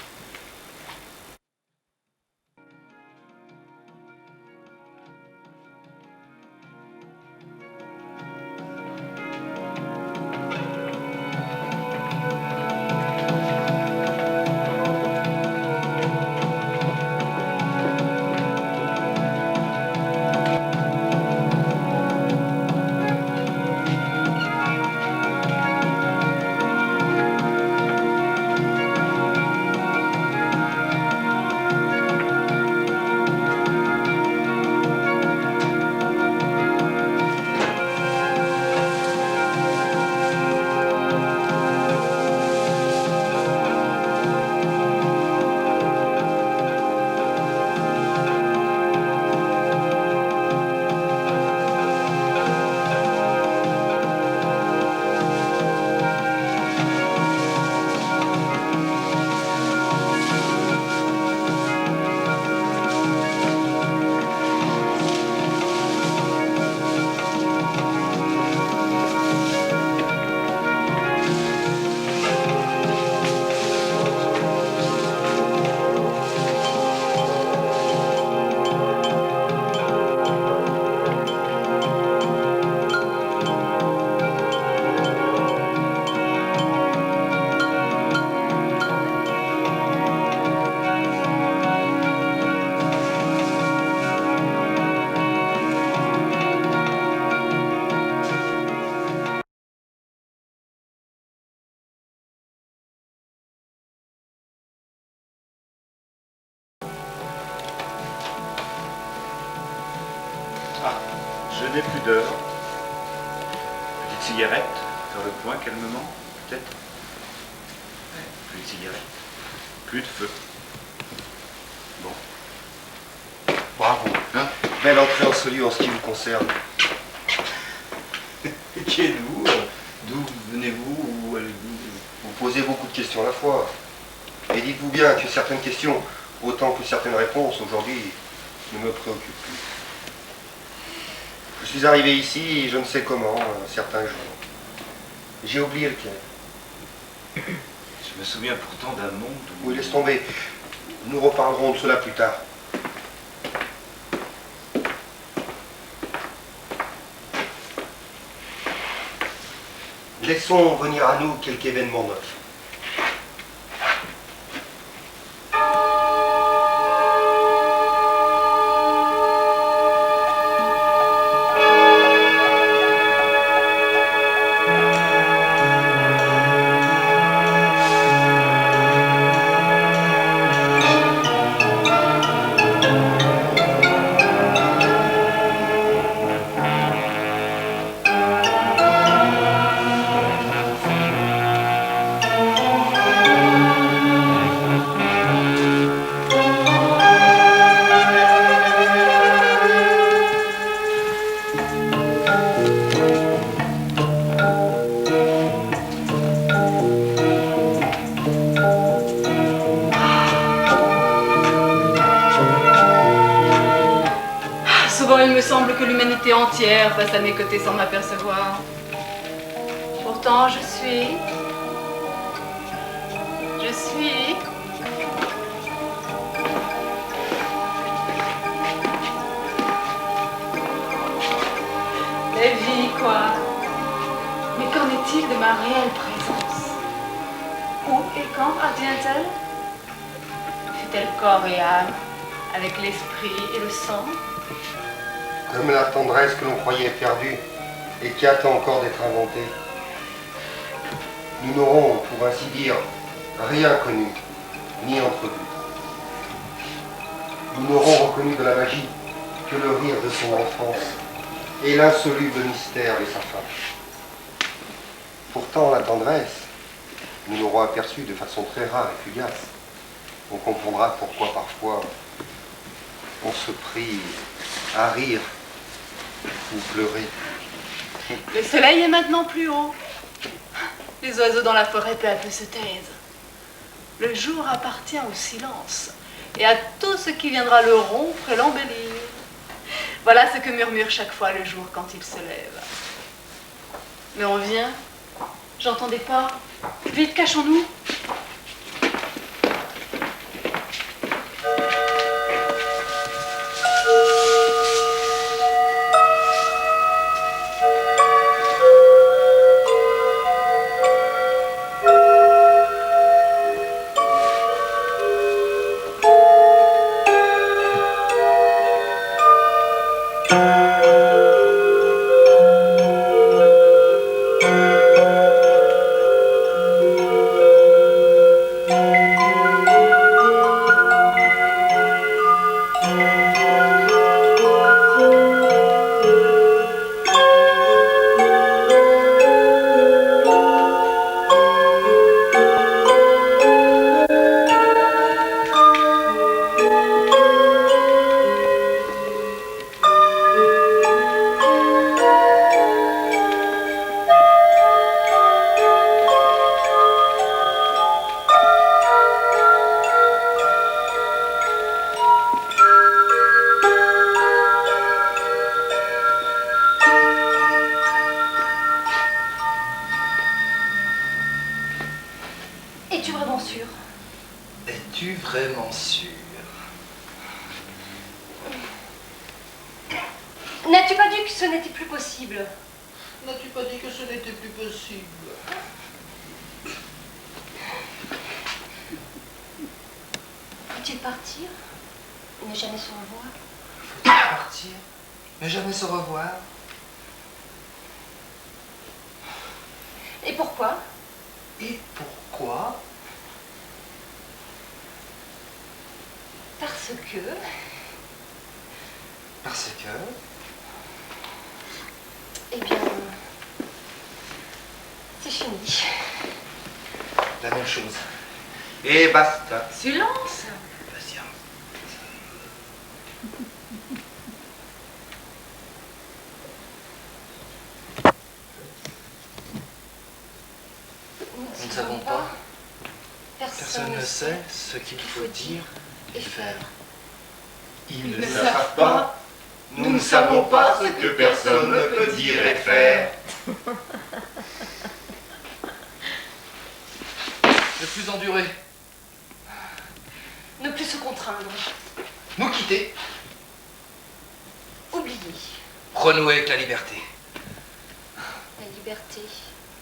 Je n'ai plus d'heure. Petite cigarette, faire le point calmement, peut-être. Plus de cigarette, plus de feu. Bon. Bravo. Hein? Belle entrée en ce lieu en ce qui vous concerne. Qui êtes-vous? D'où venez-vous? Où allez-vous? Vous posez beaucoup de questions à la fois. Et dites-vous bien que certaines questions, autant que certaines réponses, aujourd'hui, ne me préoccupent plus. Je suis arrivé ici, je ne sais comment, un certain jour. J'ai oublié lequel. Je me souviens pourtant d'un monde où... Oui, laisse tomber. Nous reparlerons de cela plus tard. Laissons venir à nous quelque événement neuf. Souvent, il me semble que l'humanité entière passe à mes côtés sans m'apercevoir. Pourtant, je suis... La vie, quoi. de ma réelle présence. Où et quand advient-elle? Fait-elle corps et âme, avec l'esprit et le sang? Comme la tendresse que l'on croyait perdue et qui attend encore d'être inventée. Nous n'aurons, pour ainsi dire, rien connu, ni entrevu. Nous n'aurons reconnu de la magie que le rire de son enfance et l'insoluble mystère de sa fin. Pourtant, la tendresse, nous l'aurons aperçue de façon très rare et fugace. On comprendra pourquoi parfois on se prie à rire ou pleurer. Le soleil est maintenant plus haut. Les oiseaux dans la forêt peu à peu se taisent. Le jour appartient au silence et à tout ce qui viendra le rompre et l'embellir. Voilà ce que murmure chaque fois le jour quand il se lève. Mais on vient. J'entends des pas. Vite, cachons-nous. Es-tu vraiment sûr? Es-tu vraiment sûr? N'as-tu pas dit que ce n'était plus possible? N'as-tu pas dit que ce n'était plus possible? Faut-il partir et ne jamais se revoir? Faut-il partir, mais jamais se revoir? Et pourquoi? Et pourquoi? Parce que... Parce que... Eh bien... C'est fini. La même chose. Et basta. Silence. Patience. Nous ne savons pas. Personne ne sait ce qu'il faut dire et faire. Ils ne savent pas. Nous ne savons pas ce que personne ne peut dire et faire. Ne plus endurer. Ne plus se contraindre. Nous quitter. Oublier. Renouer avec la liberté. La liberté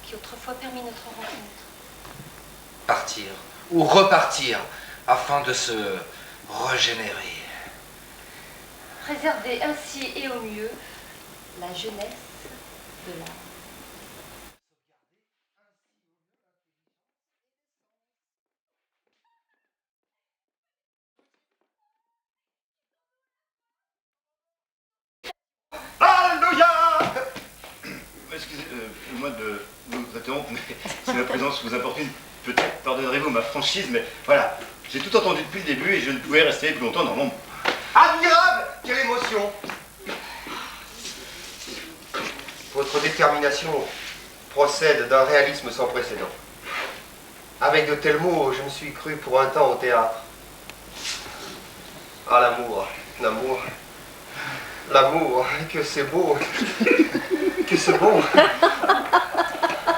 qui autrefois permit notre rencontre. Partir ou repartir afin de se régénérer. Préserver ainsi et au mieux la jeunesse de l'âme. Alléluia! Excusez-moi de vous interrompre, mais si ma présence vous importune, peut-être pardonnerez-vous ma franchise, mais voilà, j'ai tout entendu depuis le début et je ne pouvais rester plus longtemps dans l'ombre. Admirable! Quelle émotion! Votre détermination procède d'un réalisme sans précédent. Avec de tels mots, je me suis cru pour un temps au théâtre. Ah, l'amour, l'amour, l'amour, que c'est beau, que c'est bon.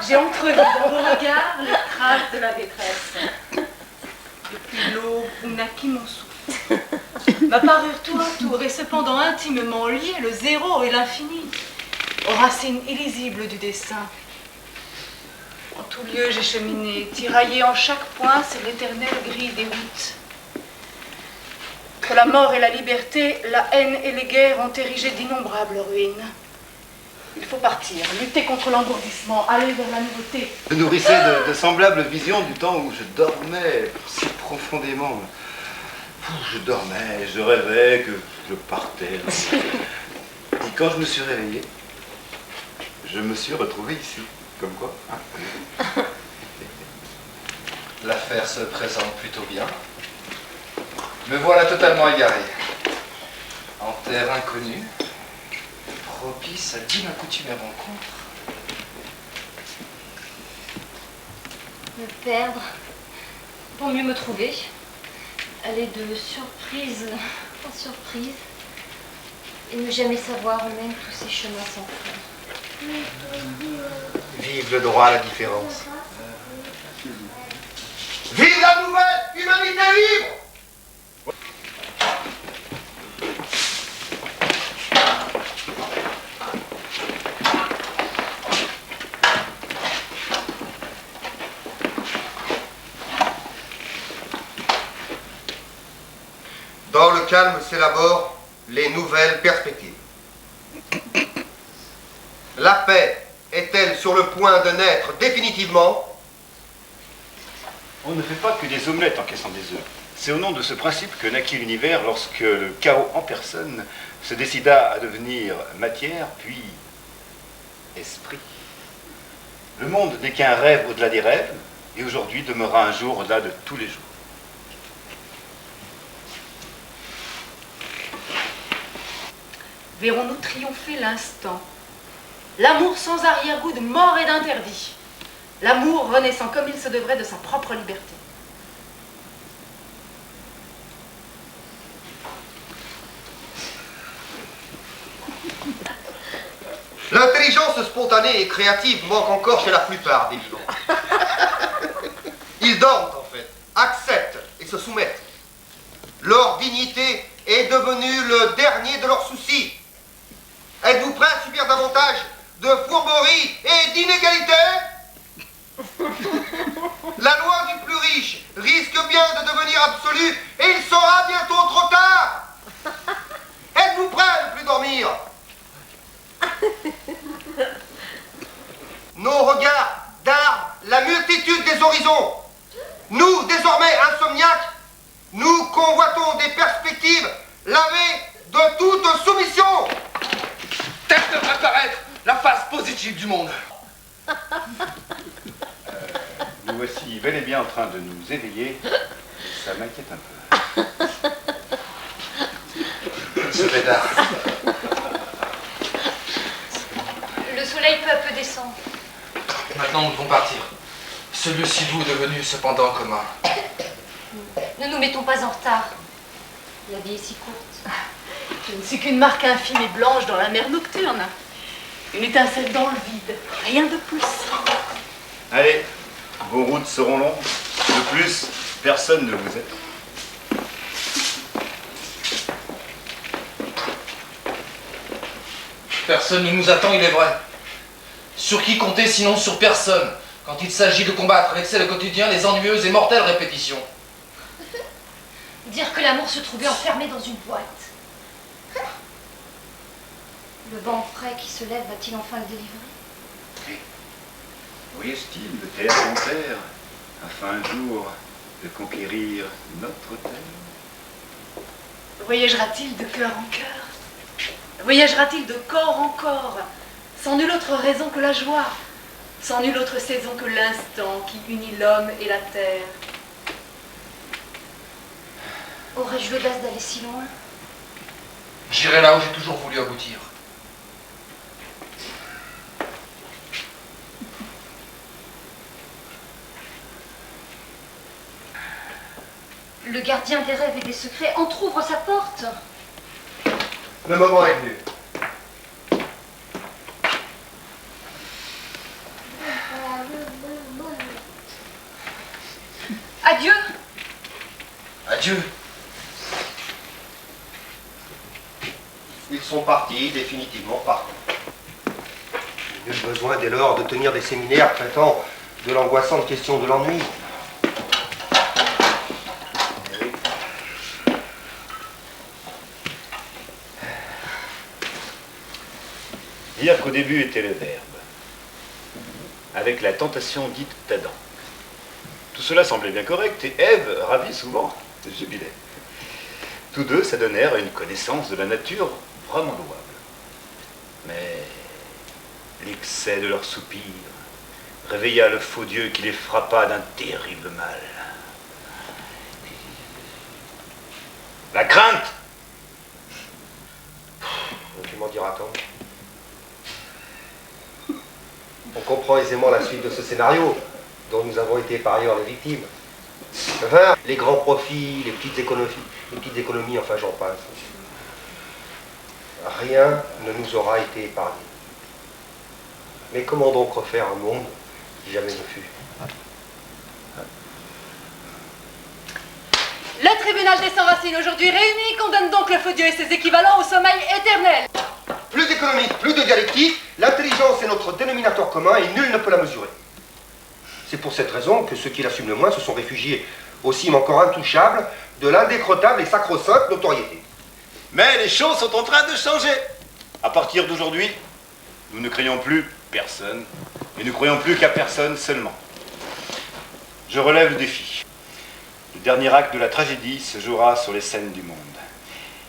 J'ai entrevu dans vos regards les traces de la détresse. Depuis l'aube où naquit mon souffle, m'apparurent tour à tour et cependant intimement liés le zéro et l'infini, aux racines illisibles du destin. tout lieu j'ai cheminé, tiraillé en chaque point, c'est l'éternelle grille des routes. Entre la mort et la liberté, la haine et les guerres ont érigé d'innombrables ruines. Il faut partir, lutter contre l'engourdissement, aller vers la nouveauté. Je nourrissais de semblables visions du temps où je dormais si profondément. Je dormais, je rêvais que je partais. Et quand je me suis réveillé, je me suis retrouvé ici. Comme quoi, hein? L'affaire se présente plutôt bien. Me voilà totalement égaré. En terre inconnue, propice à d'inaccoutumées rencontres. Me perdre pour mieux me trouver. Aller de surprise en surprise. Et ne jamais savoir où mènent tous ces chemins sans fin. Vive le droit à la différence. Vive la nouvelle humanité libre! Dans le calme s'élaborent les nouvelles perspectives. La paix est-elle sur le point de naître définitivement? On ne fait pas que des omelettes en cassant des œufs. C'est au nom de ce principe que naquit l'univers lorsque le chaos en personne se décida à devenir matière, puis esprit. Le monde n'est qu'un rêve au-delà des rêves, et aujourd'hui demeurera un jour au-delà de tous les jours. Verrons-nous triompher l'instant. L'amour sans arrière-goût de mort et d'interdit. L'amour renaissant comme il se devrait de sa propre liberté. L'intelligence spontanée et créative manque encore chez la plupart des vivants. Ils dorment en fait, acceptent et se soumettent. Leur dignité est devenue le dernier de leurs soucis. Êtes-vous prêts à subir davantage de fourberie et d'inégalité? La loi du plus riche risque bien de devenir absolue et il sera bientôt trop tard. Êtes-vous prêts à ne plus dormir? Nos regards dardent la multitude des horizons. Nous, désormais insomniaques, nous convoitons des perspectives lavées de toute soumission. Telle devrait apparaître la face positive du monde. Nous voici bel et bien en train de nous éveiller. Ça m'inquiète un peu. Ce bédard. Le soleil peu à peu descend. Maintenant, nous devons partir. Ce lieu si doux est devenu cependant commun. Ne nous mettons pas en retard. La vie est si courte. Je ne suis qu'une marque infime et blanche dans la mer nocturne. Une étincelle dans le vide. Rien de plus. Allez, vos routes seront longues. De plus, personne ne vous aide. Personne ne nous attend, il est vrai. Sur qui compter sinon sur personne, quand il s'agit de combattre avec le quotidien les ennuyeuses et mortelles répétitions. Dire que l'amour se trouvait enfermé dans une boîte. Le vent frais qui se lève va-t-il enfin le délivrer? Voyage-t-il de terre en terre, afin un jour de conquérir notre terre? Voyagera-t-il de cœur en cœur? Voyagera-t-il de corps en corps, sans nulle autre raison que la joie, sans nulle autre saison que l'instant qui unit l'homme et la terre? Aurais-je l'audace d'aller si loin? J'irai là où j'ai toujours voulu aboutir. Le gardien des rêves et des secrets entr'ouvre sa porte. Le moment est venu. Adieu. Adieu. Ils sont partis, définitivement partis. Nul besoin dès lors de tenir des séminaires traitant de l'angoissante question de l'ennui. Dire qu'au début était le Verbe, avec la tentation dite d'Adam. Tout cela semblait bien correct, et Ève, ravie souvent, jubilait. Tous deux s'adonnèrent à une connaissance de la nature vraiment louable. Mais l'excès de leurs soupirs réveilla le faux Dieu qui les frappa d'un terrible mal. La crainte! Tu m'en diras tant. On comprend aisément la suite de ce scénario, dont nous avons été par ailleurs les victimes. Enfin, les grands profits, les petites économies, enfin j'en passe. Rien ne nous aura été épargné. Mais comment donc refaire un monde qui jamais ne fut? Le tribunal des Sans-Racines aujourd'hui réuni condamne donc le faux Dieu et ses équivalents au sommeil éternel. Plus d'économie, plus de dialectique, l'intelligence est notre dénominateur commun et nul ne peut la mesurer. C'est pour cette raison que ceux qui l'assument le moins se sont réfugiés aux cimes encore intouchables de l'indécrottable et sacro-sainte notoriété. Mais les choses sont en train de changer. À partir d'aujourd'hui, nous ne craignons plus personne, et nous croyons plus qu'à personne seulement. Je relève le défi. Le dernier acte de la tragédie se jouera sur les scènes du monde.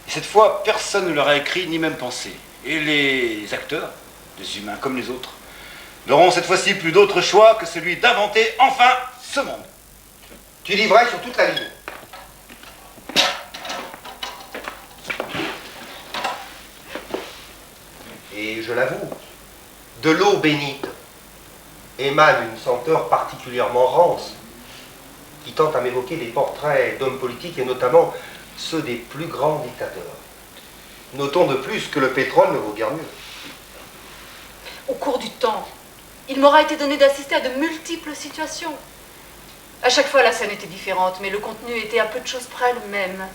Et cette fois, personne ne l'aura écrit ni même pensé. Et les acteurs, des humains comme les autres, n'auront cette fois-ci plus d'autre choix que celui d'inventer enfin ce monde. Tu dis vrai sur toute la ligne. Et je l'avoue, de l'eau bénite émane une senteur particulièrement rance qui tente à m'évoquer des portraits d'hommes politiques et notamment ceux des plus grands dictateurs. Notons de plus que le pétrole ne vaut guère mieux. Au cours du temps, il m'aura été donné d'assister à de multiples situations. À chaque fois, la scène était différente, mais le contenu était à peu de choses près le même.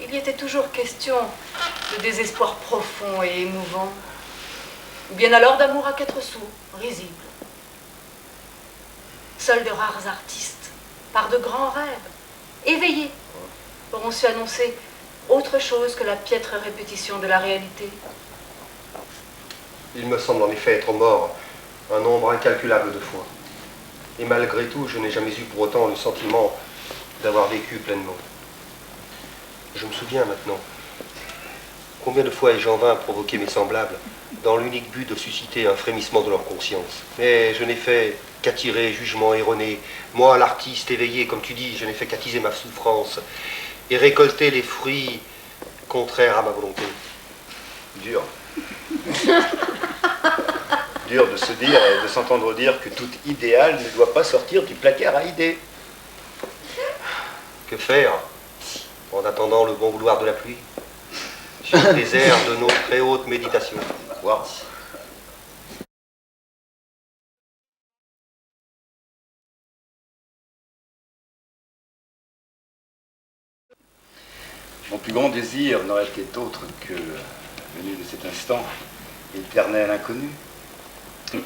Il y était toujours question de désespoir profond et émouvant, ou bien alors d'amour à quatre sous, risible. Seuls de rares artistes, par de grands rêves, éveillés, auront su annoncer autre chose que la piètre répétition de la réalité. Il me semble en effet être mort un nombre incalculable de fois. Et malgré tout, je n'ai jamais eu pour autant le sentiment d'avoir vécu pleinement. Je me souviens maintenant combien de fois ai-je en vain provoqué mes semblables dans l'unique but de susciter un frémissement de leur conscience. Mais je n'ai fait qu'attirer jugement erroné. Moi, l'artiste éveillé, comme tu dis, je n'ai fait qu'attiser ma souffrance et récolter les fruits contraires à ma volonté. Dur. Dur de se dire et de s'entendre dire que tout idéal ne doit pas sortir du placard à idées. Que faire en attendant le bon vouloir de la pluie sur les airs de nos très hautes méditations? Wow. Mon plus grand désir n'aurait été autre que, venu de cet instant, éternel inconnu.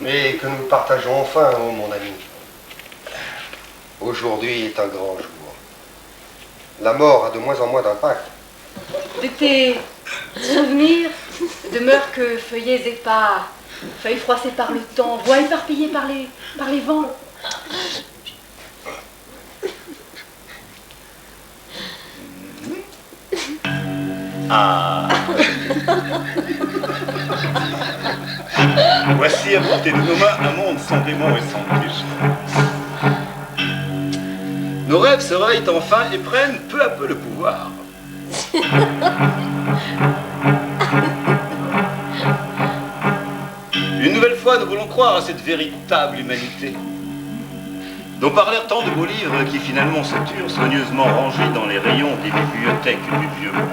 Mais que nous partageons enfin, oh mon ami. Aujourd'hui est un grand jour. La mort a de moins en moins d'impact. De tes souvenirs demeurent que feuillets épars, feuilles froissées par le temps, voix éparpillées par les vents. Ah. Voici à portée de nos mains un monde sans démons et sans triche. Nos rêves se réveillent enfin et prennent peu à peu le pouvoir. Une nouvelle fois, nous voulons croire à cette véritable humanité, dont parlèrent tant de beaux livres qui finalement se turent, soigneusement rangés dans les rayons des bibliothèques du vieux monde.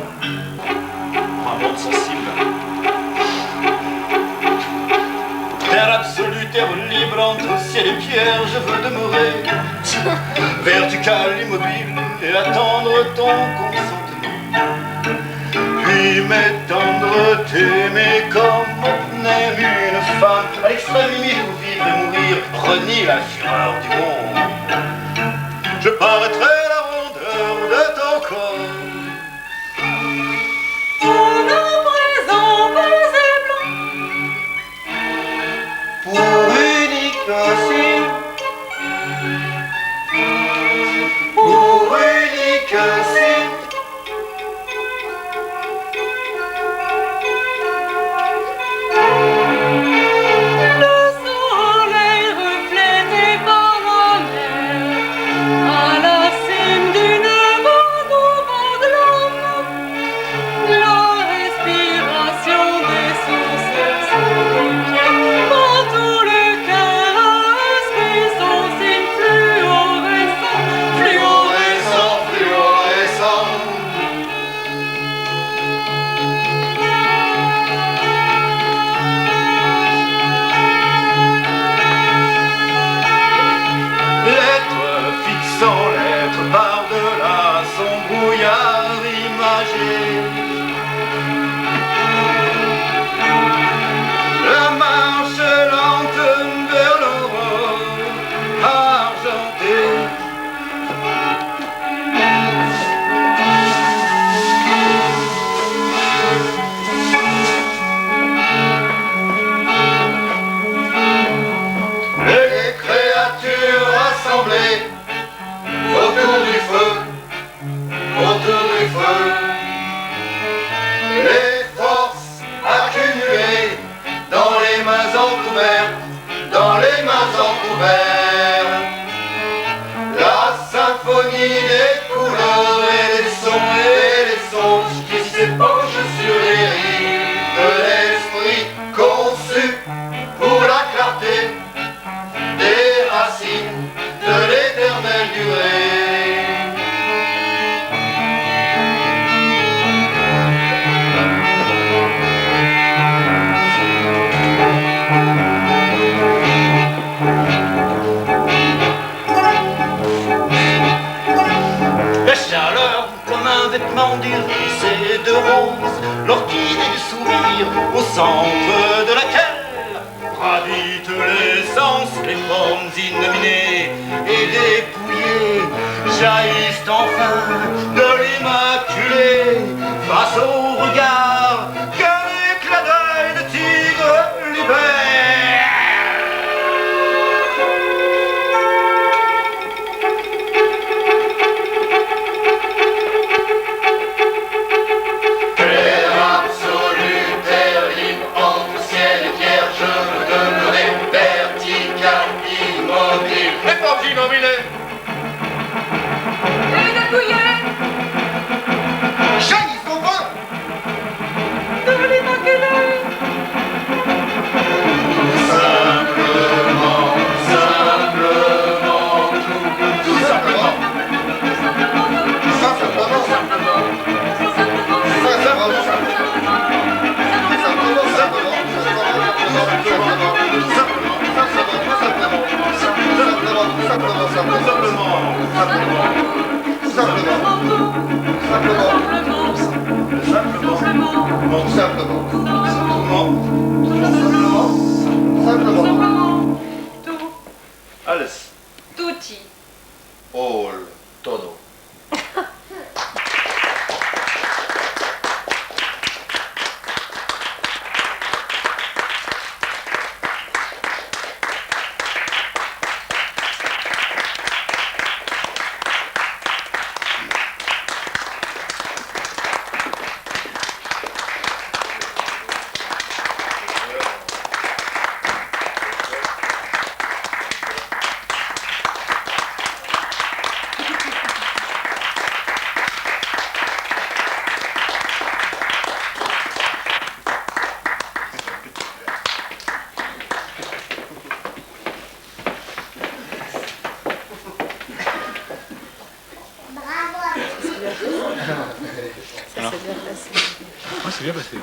Un monde sensible. Terre absolue, terre libre, entre ciel et pierre, je veux demeurer. Vertical, immobile, et attendre ton consentement. Puis m'étendre, t'aimer comme on aime une femme, à l'extrême limite où vivre et mourir. rire, renie la fureur du monde. Je paraîtrai la rondeur de ton corps. Pour nos présents beaux et blancs, Pour unique signe, pour unique signe, le soleil reflété par la mer, à la cime d'une bande au bord de la respiration des sources s'inquiète, quand tout le cœur inscrit son signe fluorescent, fluorescent, fluorescent. Lettre fixant lettre par-delà son brouillard imagé. La marche lente vers l'aurore argentée. Les créatures rassemblées autour du feu, les forces accumulées dans les mains encouvertes, la symphonie des couleurs et les sons qui s'épanchent sur les rives de l'esprit conçu pour la clarté des racines de l'éternelle durée. La chaleur comme un vêtement d'iris et de rose, l'orchidée du sourire au centre de laquelle gravitent les sens, les formes innominées et dépouillées jaillissent enfin de l'immaculé face au regard qu'un éclat d'œil de tigre libère. Terre absolue, terre libre, entre ciel et pierre, je veux demeurer vertical, immobile. Et pas immobilé. et dépouillé Jaillissent enfin de l'immaculé. Simplement, tout simplement. Alles. Tutti. All, todo. Ça s'est bien passé. Ouais, c'est bien passé.